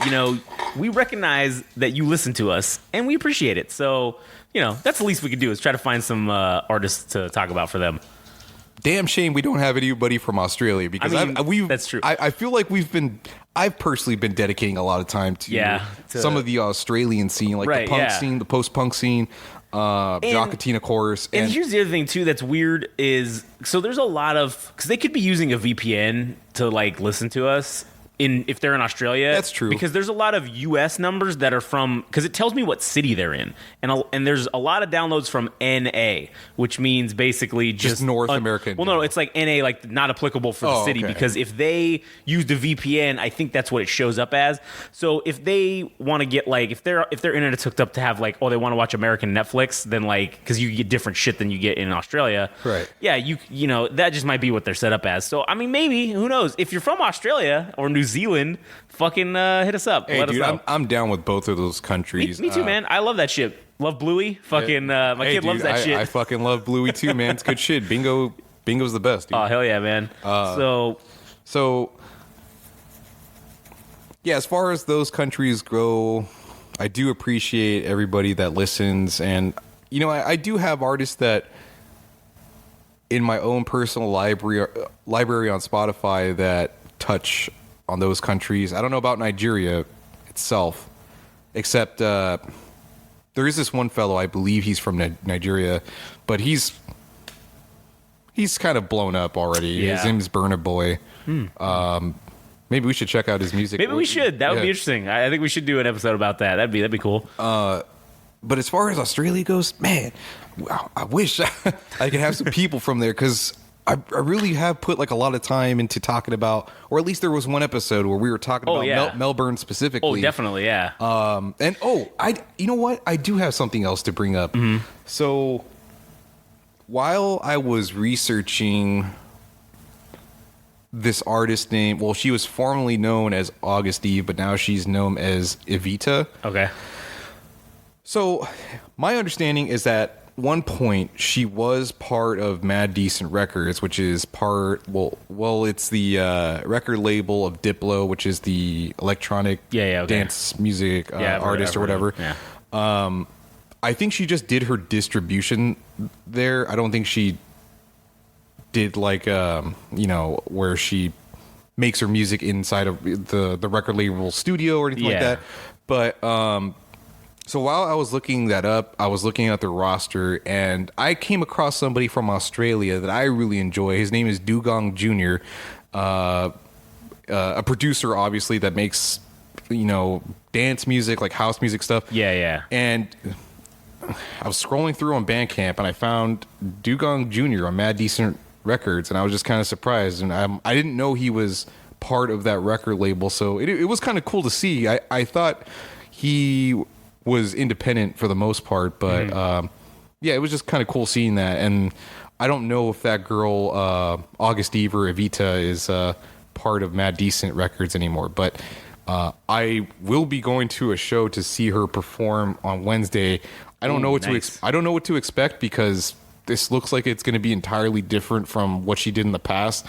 we recognize that you listen to us and we appreciate it. So that's the least we could do, is try to find some artists to talk about for them. Damn shame we don't have anybody from Australia, because that's true. I feel like I've personally been dedicating a lot of time to some of the Australian scene, like the punk scene, the post-punk scene, Jacotene, of course. And here's the other thing too that's weird is, so there's a lot of, because they could be using a VPN to like listen to us. If they're in Australia. That's true. Because there's a lot of U.S. numbers that are from, because it tells me what city they're in. And there's a lot of downloads from NA, which means basically just North American. Well, no, it's like NA, like not applicable for the city, because if they used a VPN, I think that's what it shows up as. So if they want to get like, if their internet's hooked up to have like, they want to watch American Netflix, then like, because you get different shit than you get in Australia. Right. Yeah, that just might be what they're set up as. So, I mean, maybe, who knows? If you're from Australia or New Zealand, fucking hit us up. Hey, Let dude, us know. I'm down with both of those countries. Me too, man. I love that shit. Love Bluey. Fucking my kid loves that shit. I fucking love Bluey too, man. It's good shit. Bingo's the best, dude. Oh hell yeah, man. So yeah, as far as those countries go, I do appreciate everybody that listens, and I do have artists that in my own personal library on Spotify that touch on those countries. I don't know about Nigeria itself, except there is this one fellow, I believe he's from Nigeria, but he's kind of blown up already. Yeah. His name is Burna Boy. Maybe we should check out his music. Maybe we should. That would be interesting. I think we should do an episode about that. That'd be cool. But as far as Australia goes, man, I wish I could have some people from there, because I really have put like a lot of time into talking about, or at least there was one episode where we were talking about Melbourne specifically. Oh, definitely, yeah. And you know what? I do have something else to bring up. Mm-hmm. So while I was researching this artist name, well, she was formerly known as August Eve, but now she's known as Evita. Okay. So my understanding is that one point she was part of Mad Decent Records, which is it's the record label of Diplo, which is the electronic dance music artist or whatever. Yeah. I think she just did her distribution there. I don't think she did like where she makes her music inside of the record label studio or anything like that. But so while I was looking that up, I was looking at their roster, and I came across somebody from Australia that I really enjoy. His name is Dugong Jr., a producer, obviously, that makes, dance music, like house music stuff. Yeah. And I was scrolling through on Bandcamp, and I found Dugong Jr. on Mad Decent Records, and I was just kind of surprised. And I didn't know he was part of that record label, so it was kind of cool to see. I thought he was independent for the most part, but it was just kind of cool seeing that. And I don't know if that girl August Eve or Evita is part of Mad Decent Records anymore, but I will be going to a show to see her perform on Wednesday. I don't know what to expect, because this looks like it's going to be entirely different from what she did in the past.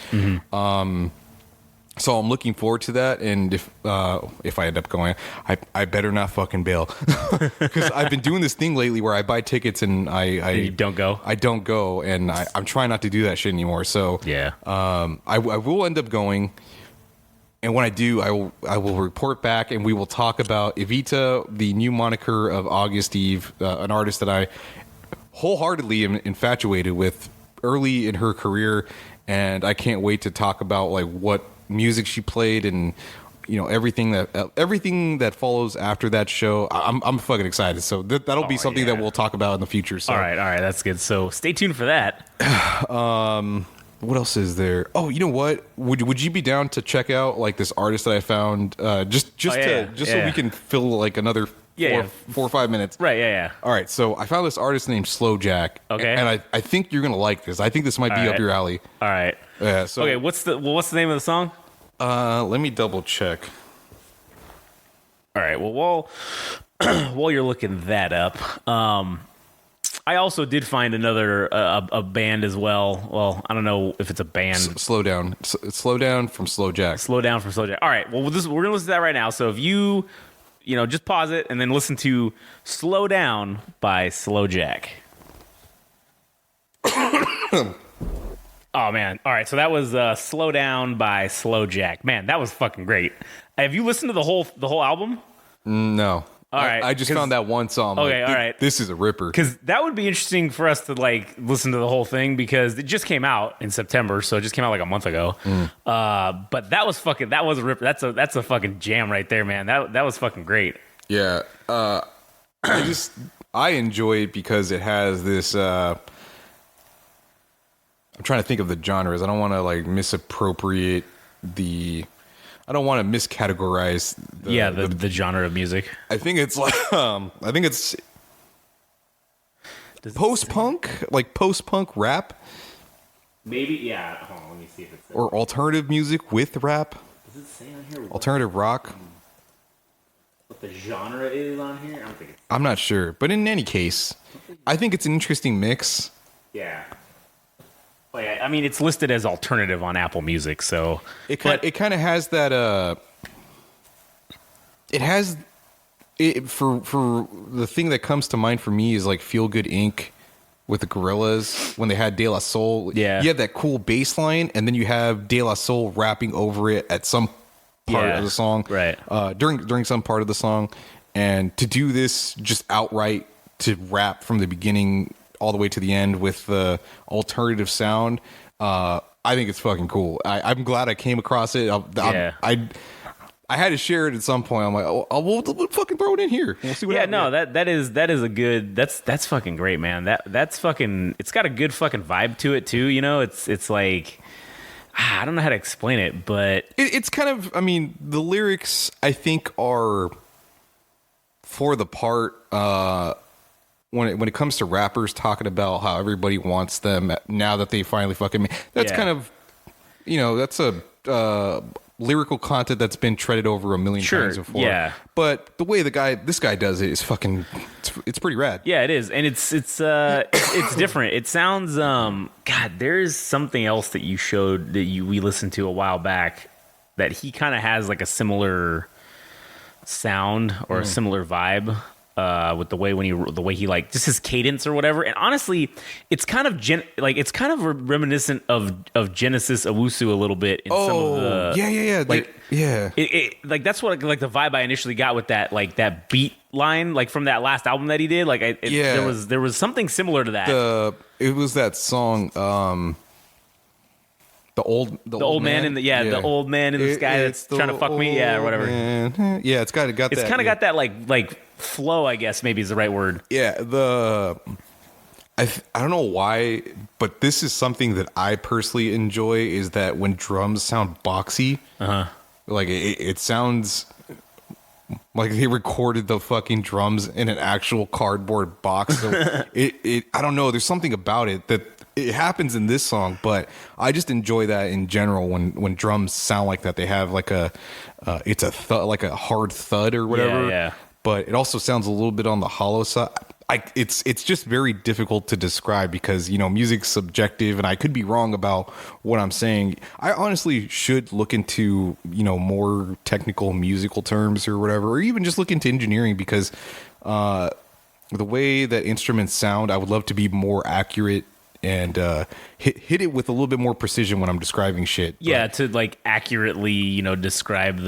So I'm looking forward to that, and if I end up going, I better not fucking bail, because I've been doing this thing lately where I buy tickets and you don't go. I don't go, and I'm trying not to do that shit anymore. So I will end up going, and when I do, I will report back, and we will talk about Evita, the new moniker of August Eve, an artist that I wholeheartedly am infatuated with early in her career, and I can't wait to talk about like what music she played and everything that follows after that show. I'm fucking excited. So that'll be something that we'll talk about in the future. So all right, that's good. So stay tuned for that. What else is there? Oh, you know what? Would you be down to check out like this artist that I found just so we can fill like another 4 or 5 minutes? Right. Yeah. All right. So I found this artist named Slow Jack. Okay. And I think you're gonna like this. I think this might be up your alley. All right. Yeah. So okay. What's the name of the song? Let me double check. All right. Well, while you're looking that up, I also did find another a band as well. Well, I don't know if it's a band. Slow Down. Slow Down from Slow Jack. Slow Down from Slow Jack. All right. Well, we're gonna listen to that right now. So if you just pause it and then listen to "Slow Down" by Slow Jack. Oh, man. All right, so that was Slow Down by Slow Jack. Man, that was fucking great. Have you listened to the whole album? No. All right. I just found that one song. Okay, all right. This is a ripper. Because that would be interesting for us to, like, listen to the whole thing, because it just came out in September, so it just came out like a month ago. But that was a ripper. That's a fucking jam right there, man. That was fucking great. Yeah. I enjoy it because it has this... I'm trying to think of the genres. I don't want to like misappropriate I don't want to miscategorize the genre of music. I think it's like post-punk, like post-punk rap. Maybe, yeah. Hold on, let me see if it's... Or alternative music with rap. Does it say on here? Alternative rock. What the genre is on here? I don't think it's... I'm not sure. But in any case, I think it's an interesting mix. Yeah. Well, yeah, I mean, it's listed as alternative on Apple Music, so... It kind of has that... It has... For the thing that comes to mind for me is like Feel Good Inc. with the Gorillaz when they had De La Soul. Yeah. You have that cool bass line, and then you have De La Soul rapping over it at some part of the song. Right. During some part of the song. And to do this just outright, to rap from the beginning all the way to the end with the alternative sound, I think it's fucking cool. I'm glad I came across it. I had to share it at some point. I'm like, we'll fucking throw it in here. We'll see what happens. Yeah, no, that is a good. That's fucking great, man. That's fucking. It's got a good fucking vibe to it too. You know, it's like, I don't know how to explain it, but it's kind of. I mean, the lyrics I think are for the part. When it comes to rappers talking about how everybody wants them now that they finally fucking made, that's kind of, that's a lyrical content that's been treaded over a million times before. Yeah. But the way this guy does it is fucking, it's pretty rad. Yeah, it is, and it's different. It sounds God, there's something else that you showed that we listened to a while back that he kind of has like a similar sound or a similar vibe. with the way he like just his cadence or whatever. And honestly, it's kind of reminiscent of Genesis Owusu a little bit in some of the like that's what like the vibe I initially got with that like that beat line like from that last album that he did. Like there was something similar to that. It was that song the old man in the old man in the sky that's trying to fuck me, or whatever. Man. Yeah, it's kind of got that like flow, I guess maybe is the right word. Yeah, I don't know why, but this is something that I personally enjoy is that when drums sound boxy, like it sounds like they recorded the fucking drums in an actual cardboard box. So I don't know, there's something about it that it happens in this song, but I just enjoy that in general when drums sound like that. They have like it's a thud, like a hard thud or whatever. Yeah. But it also sounds a little bit on the hollow side. It's just very difficult to describe because, music's subjective and I could be wrong about what I'm saying. I honestly should look into, more technical musical terms or whatever, or even just look into engineering because the way that instruments sound, I would love to be more accurate and hit it with a little bit more precision when I'm describing shit. Yeah, to like accurately, describe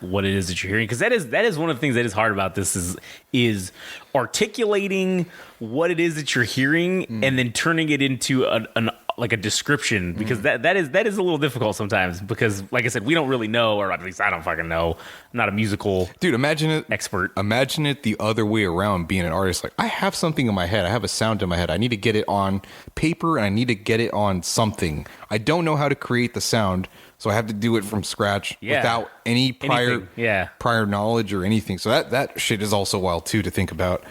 what it is that you're hearing, because that is one of the things that is hard about this is articulating what it is that you're hearing and then turning it into a description, because that is a little difficult sometimes, because like I said, we don't really know, or at least I don't fucking know. I'm not a musical expert. Imagine it the other way around, being an artist. Like, I have something in my head. I have a sound in my head. I need to get it on paper and I need to get it on something. I don't know how to create the sound, so I have to do it from scratch without any prior knowledge or anything. So that shit is also wild too to think about.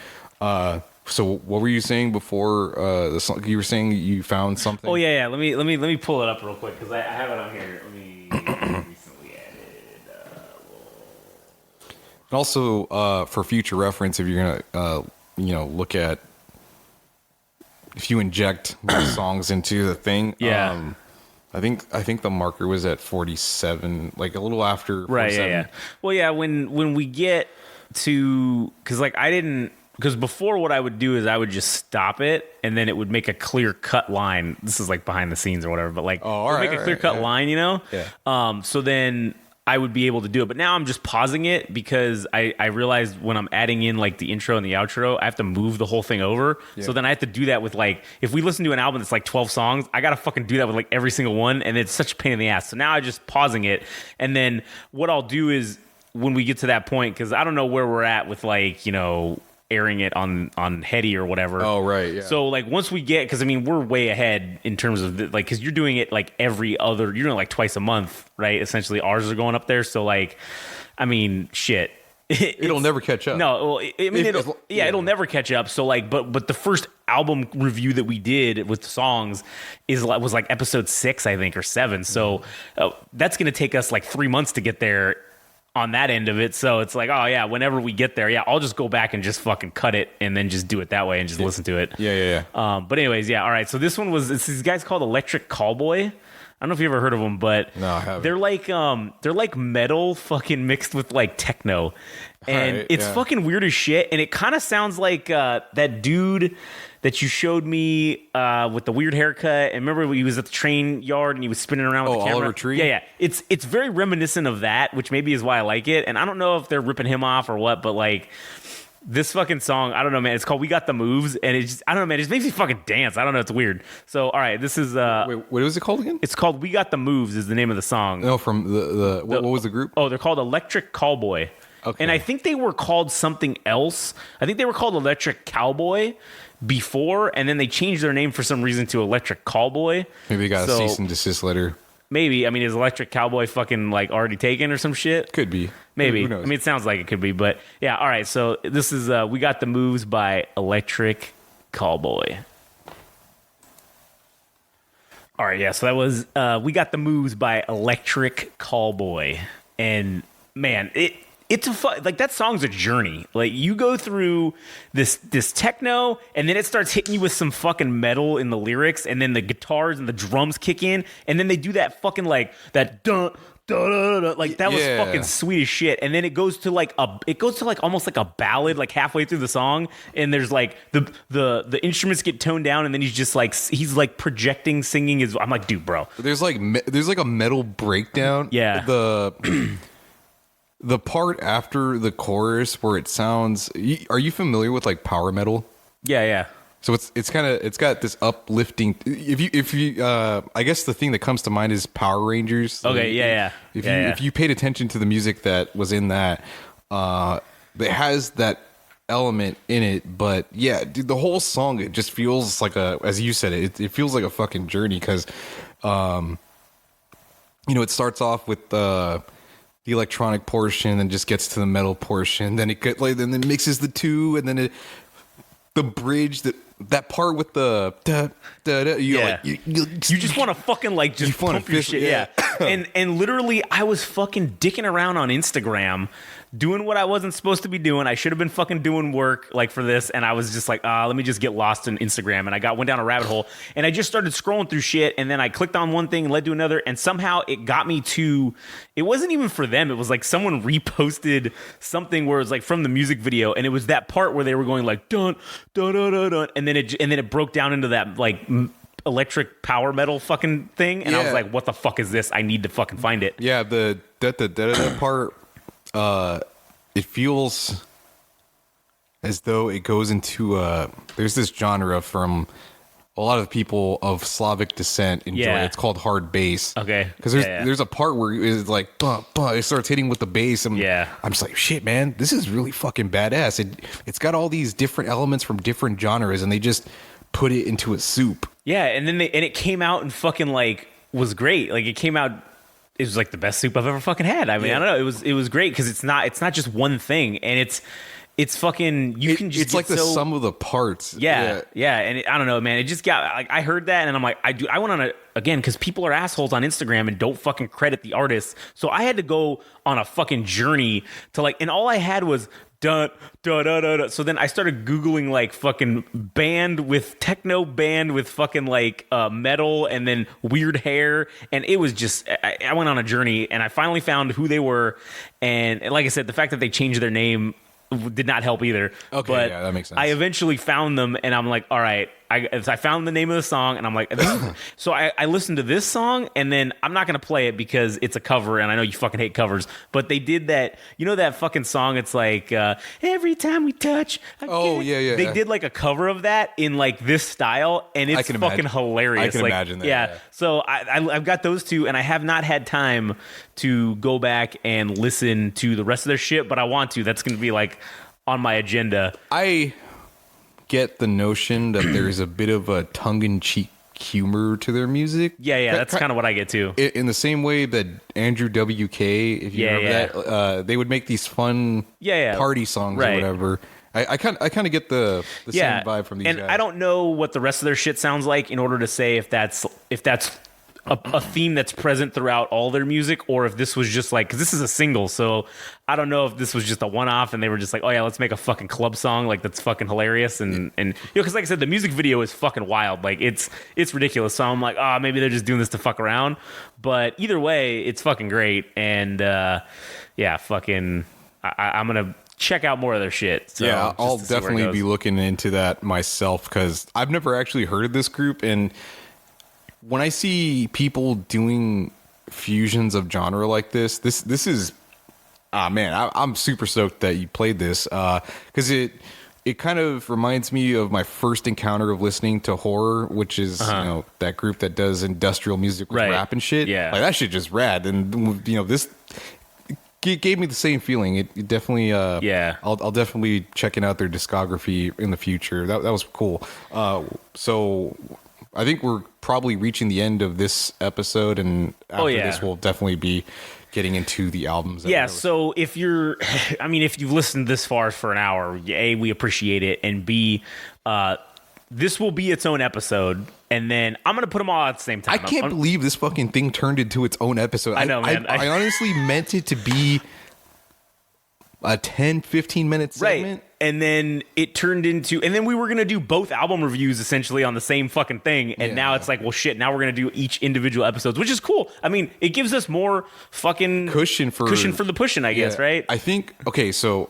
So what were you saying before the song? You were saying you found something. Oh yeah. Let me pull it up real quick because I have it on here. Let me recently added. Also, for future reference, if you're gonna look at if you inject songs into the thing, I think the marker was at 47, like a little after 47. Right. Yeah. Well, yeah. When we get to, because before what I would do is I would just stop it and then it would make a clear cut line. This is like behind the scenes or whatever, but like make a clear cut line, Yeah. So then I would be able to do it. But now I'm just pausing it because I realized when I'm adding in like the intro and the outro, I have to move the whole thing over. Yeah. So then I have to do that with like, if we listen to an album that's like 12 songs, I got to fucking do that with like every single one. And it's such a pain in the ass. So now I'm just pausing it. And then what I'll do is when we get to that point, because I don't know where we're at with like, airing it on Heady or whatever. Oh, right, yeah. So, like, once we get... Because, we're way ahead in terms of... because you're doing it, like, every other... You're doing it, like, twice a month, right? Essentially, ours are going up there. So, like, shit. It'll never catch up. No, well, it'll never catch up. So, like... But the first album review that we did with the songs was, like, episode 6, I think, or 7. So, that's going to take us, like, 3 months to get there on that end of it. So it's like, oh yeah, whenever we get there, I'll just go back and just fucking cut it and then just do it that way and just listen to it. Yeah. But anyways, all right. So this one it's these guys called Electric Callboy. I don't know if you ever heard of them, but no, I haven't. They're like metal fucking mixed with like techno, and it's fucking weird as shit. And it kind of sounds like that dude that you showed me with the weird haircut. And remember he was at the train yard and he was spinning around with the camera? Oliver Tree? Yeah. It's very reminiscent of that, which maybe is why I like it. And I don't know if they're ripping him off or what, but like this fucking song, I don't know, man. It's called We Got the Moves. And it just, I don't know, man. It just makes me fucking dance. I don't know. It's weird. So, all right, this is... Wait, what was it called again? It's called We Got the Moves is the name of the song. No, from what was the group? Oh, they're called Electric Callboy. Okay. And I think they were called something else. I think they were called Electric Cowboy before, and then they changed their name for some reason to Electric Callboy. Maybe they got a cease and desist letter. Maybe. Is Electric Cowboy fucking like already taken or some shit? Could be. Maybe. Who knows? It sounds like it could be, but yeah. All right. So this is We Got the Moves by Electric Callboy. All right. Yeah. So that was We Got the Moves by Electric Callboy, and man, it's like that song's a journey. Like you go through this techno, and then it starts hitting you with some fucking metal in the lyrics, and then the guitars and the drums kick in, and then they do that fucking like that dun like that was fucking sweet as shit. And then it goes to like almost like a ballad, like halfway through the song, and there's like the instruments get toned down, and then he's like projecting singing his. I'm like, dude, bro. There's like a metal breakdown. Yeah. The part after the chorus where it sounds. Are you familiar with like power metal? Yeah. So it's got this uplifting. If you I guess the thing that comes to mind is Power Rangers. Okay, yeah. If you paid attention to the music that was in that, it has that element in it. But yeah, dude, the whole song, it just feels like as you said, it feels like a fucking journey because, it starts off with the electronic portion and just gets to the metal portion. Then then it mixes the two, and then the bridge that part with the you just want to fucking like just pump your shit. Yeah. and literally I was fucking dicking around on Instagram doing what I wasn't supposed to be doing. I should have been fucking doing work like for this, and I was just like, let me just get lost in Instagram. And I went down a rabbit hole, and I just started scrolling through shit, and then I clicked on one thing and led to another, and somehow it got me to, it wasn't even for them, it was like someone reposted something where it was like from the music video, and it was that part where they were going like dun dun dun dun, dun, and then it broke down into that like electric power metal fucking thing, and I was like, what the fuck is this? I need to fucking find it. Yeah, the part, it feels as though it goes into there's this genre from a lot of people of Slavic descent enjoy. Yeah. It's called hard bass. Okay. Because there's a part where it's like it starts hitting with the bass, and I'm just like, shit, man, this is really fucking badass. It's got all these different elements from different genres, and they just put it into a soup. Yeah, and then it came out and fucking like was great. Like it came out, it was like the best soup I've ever fucking had. I mean, I don't know, it was great because it's not just one thing, and it's fucking, it's like the sum of the parts. Yeah. And I don't know, man. It just got, like, I heard that and I'm like, I went on a, again, because people are assholes on Instagram and don't fucking credit the artists. So I had to go on a fucking journey to like, and all I had was dun, dun, dun, dun, dun. So then I started Googling like fucking techno band with fucking like metal and then weird hair. And it was just, I went on a journey and I finally found who they were. And like I said, the fact that they changed their name did not help either. Okay, but yeah, that makes sense. I eventually found them, and I'm like, all right. I found the name of the song, and I'm like, so I listened to this song, and then I'm not gonna play it because it's a cover, and I know you fucking hate covers. But they did that, that fucking song. It's like every time we touch. Yeah. They did like a cover of that in like this style, and it's fucking hilarious. I can imagine that. Yeah. So I've got those two, and I have not had time to go back and listen to the rest of their shit, but I want to. That's gonna be like on my agenda. I get the notion that there's a bit of a tongue-in-cheek humor to their music. Yeah, that's kind of what I get too. In the same way that Andrew WK, if you remember that, they would make these fun party songs or whatever. I kind of get the same vibe from these guys. And I don't know what the rest of their shit sounds like in order to say if that's a theme that's present throughout all their music, or if this was just like, because this is a single, so I don't know if this was just a one-off and they were just like, oh yeah, let's make a fucking club song like that's fucking hilarious, and because like I said, the music video is fucking wild, like it's ridiculous. So I'm like, maybe they're just doing this to fuck around, but either way, it's fucking great, and fucking I'm gonna check out more of their shit. So yeah, I'll definitely be looking into that myself because I've never actually heard of this group, and when I see people doing fusions of genre like this is, man, I'm super stoked that you played this because it kind of reminds me of my first encounter of listening to horror, which is that group that does industrial music with rap and shit. Yeah, like that shit just rad, and this gave me the same feeling. It definitely I'll definitely checking out their discography in the future. That was cool. So I think we're probably reaching the end of this episode, and after this, we'll definitely be getting into the albums. So if you've listened this far for an hour, A, we appreciate it, and B, this will be its own episode, and then I'm going to put them all at the same time. I can't believe this fucking thing turned into its own episode. I know, man. I honestly meant it to be a 10, 15-minute segment. Right. And then it turned into, and then we were going to do both album reviews essentially on the same fucking thing. And now it's like, well, shit, now we're going to do each individual episodes, which is cool. I mean, it gives us more fucking cushion for the pushing, I guess, right? I think, okay, so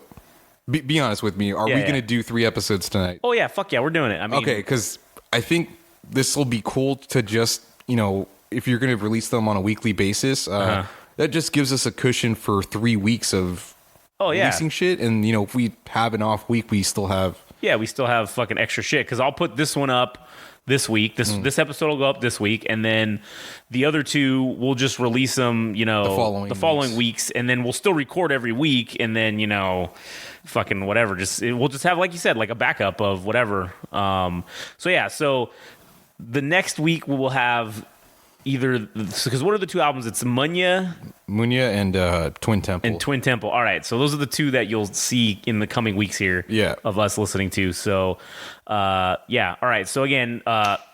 be honest with me. Are we going to do 3 episodes tonight? Oh, yeah, fuck yeah, we're doing it. I mean, okay, because I think this will be cool to just, if you're going to release them on a weekly basis, that just gives us a cushion for 3 weeks of releasing shit. And, if we have an off week, we still have... Yeah, we still have fucking extra shit. Because I'll put this one up this week. This episode will go up this week. And then the other 2, we'll just release them, the following weeks. And then we'll still record every week. And then, fucking whatever. We'll just have, like you said, like a backup of whatever. So the next week we will have... either, because what are the 2 albums? It's Munya and Twin Temple. All right, so those are the 2 that you'll see in the coming weeks here. Yeah. Of us listening to. So, all right. So again,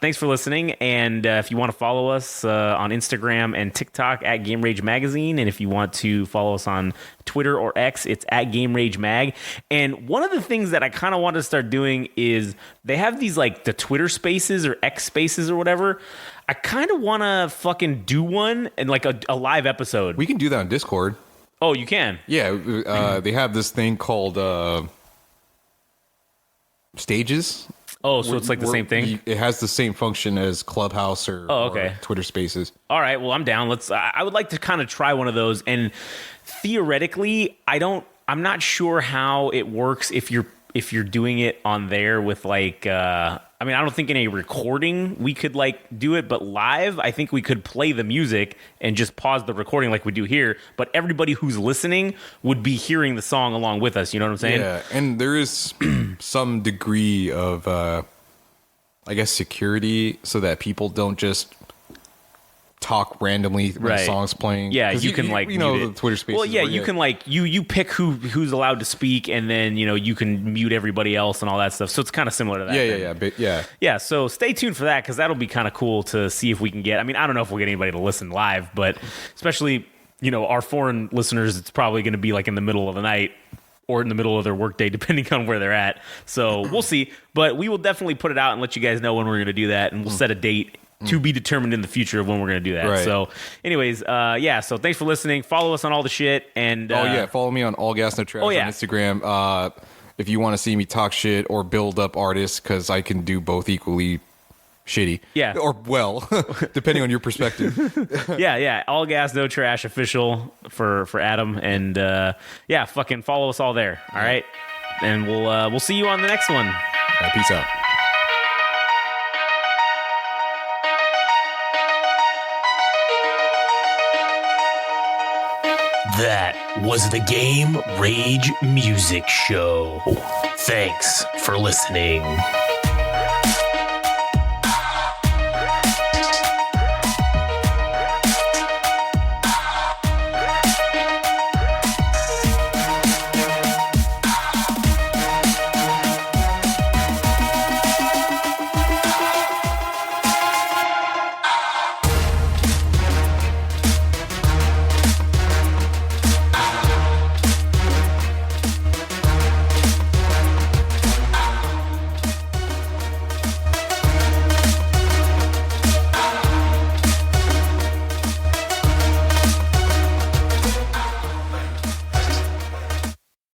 thanks for listening. And if you want to follow us on Instagram and TikTok at Game Rage Magazine, and if you want to follow us on Twitter or X, it's at Game Rage Mag. And one of the things that I kind of want to start doing is they have these like the Twitter Spaces or X Spaces or whatever. I kind of want to fucking do one and like a live episode. We can do that on Discord. Oh, you can? Yeah. They have this thing called Stages. Oh, so it's like the same thing? It has the same function as Clubhouse or Twitter Spaces. All right. Well, I'm down. I would like to kind of try one of those. And theoretically, I'm not sure how it works if you're doing it on there with like, I don't think in a recording we could like do it, but live, I think we could play the music and just pause the recording like we do here. But everybody who's listening would be hearing the song along with us. You know what I'm saying? Yeah. And there is some degree of, I guess, security so that people don't just talk randomly when the song's playing. Yeah, you can like the Twitter Spaces. Well, yeah, you can like you pick who's allowed to speak, and then you can mute everybody else and all that stuff. So it's kind of similar to that. Yeah. So stay tuned for that because that'll be kind of cool to see if we can get. I don't know if we'll get anybody to listen live, but especially our foreign listeners, it's probably going to be like in the middle of the night or in the middle of their workday, depending on where they're at. So we'll see, but we will definitely put it out and let you guys know when we're going to do that, and we'll set a date to be determined in the future of when we're going to do that. Right. So anyways, so thanks for listening. Follow us on all the shit. And follow me on All Gas No Trash on Instagram. If you want to see me talk shit or build up artists, because I can do both equally shitty. Yeah. Or well, depending on your perspective. Yeah. All Gas No Trash official for Adam. And fucking follow us all there. All right. And we'll see you on the next one. All right, peace out. That was the Game Rage Music Show. Thanks for listening.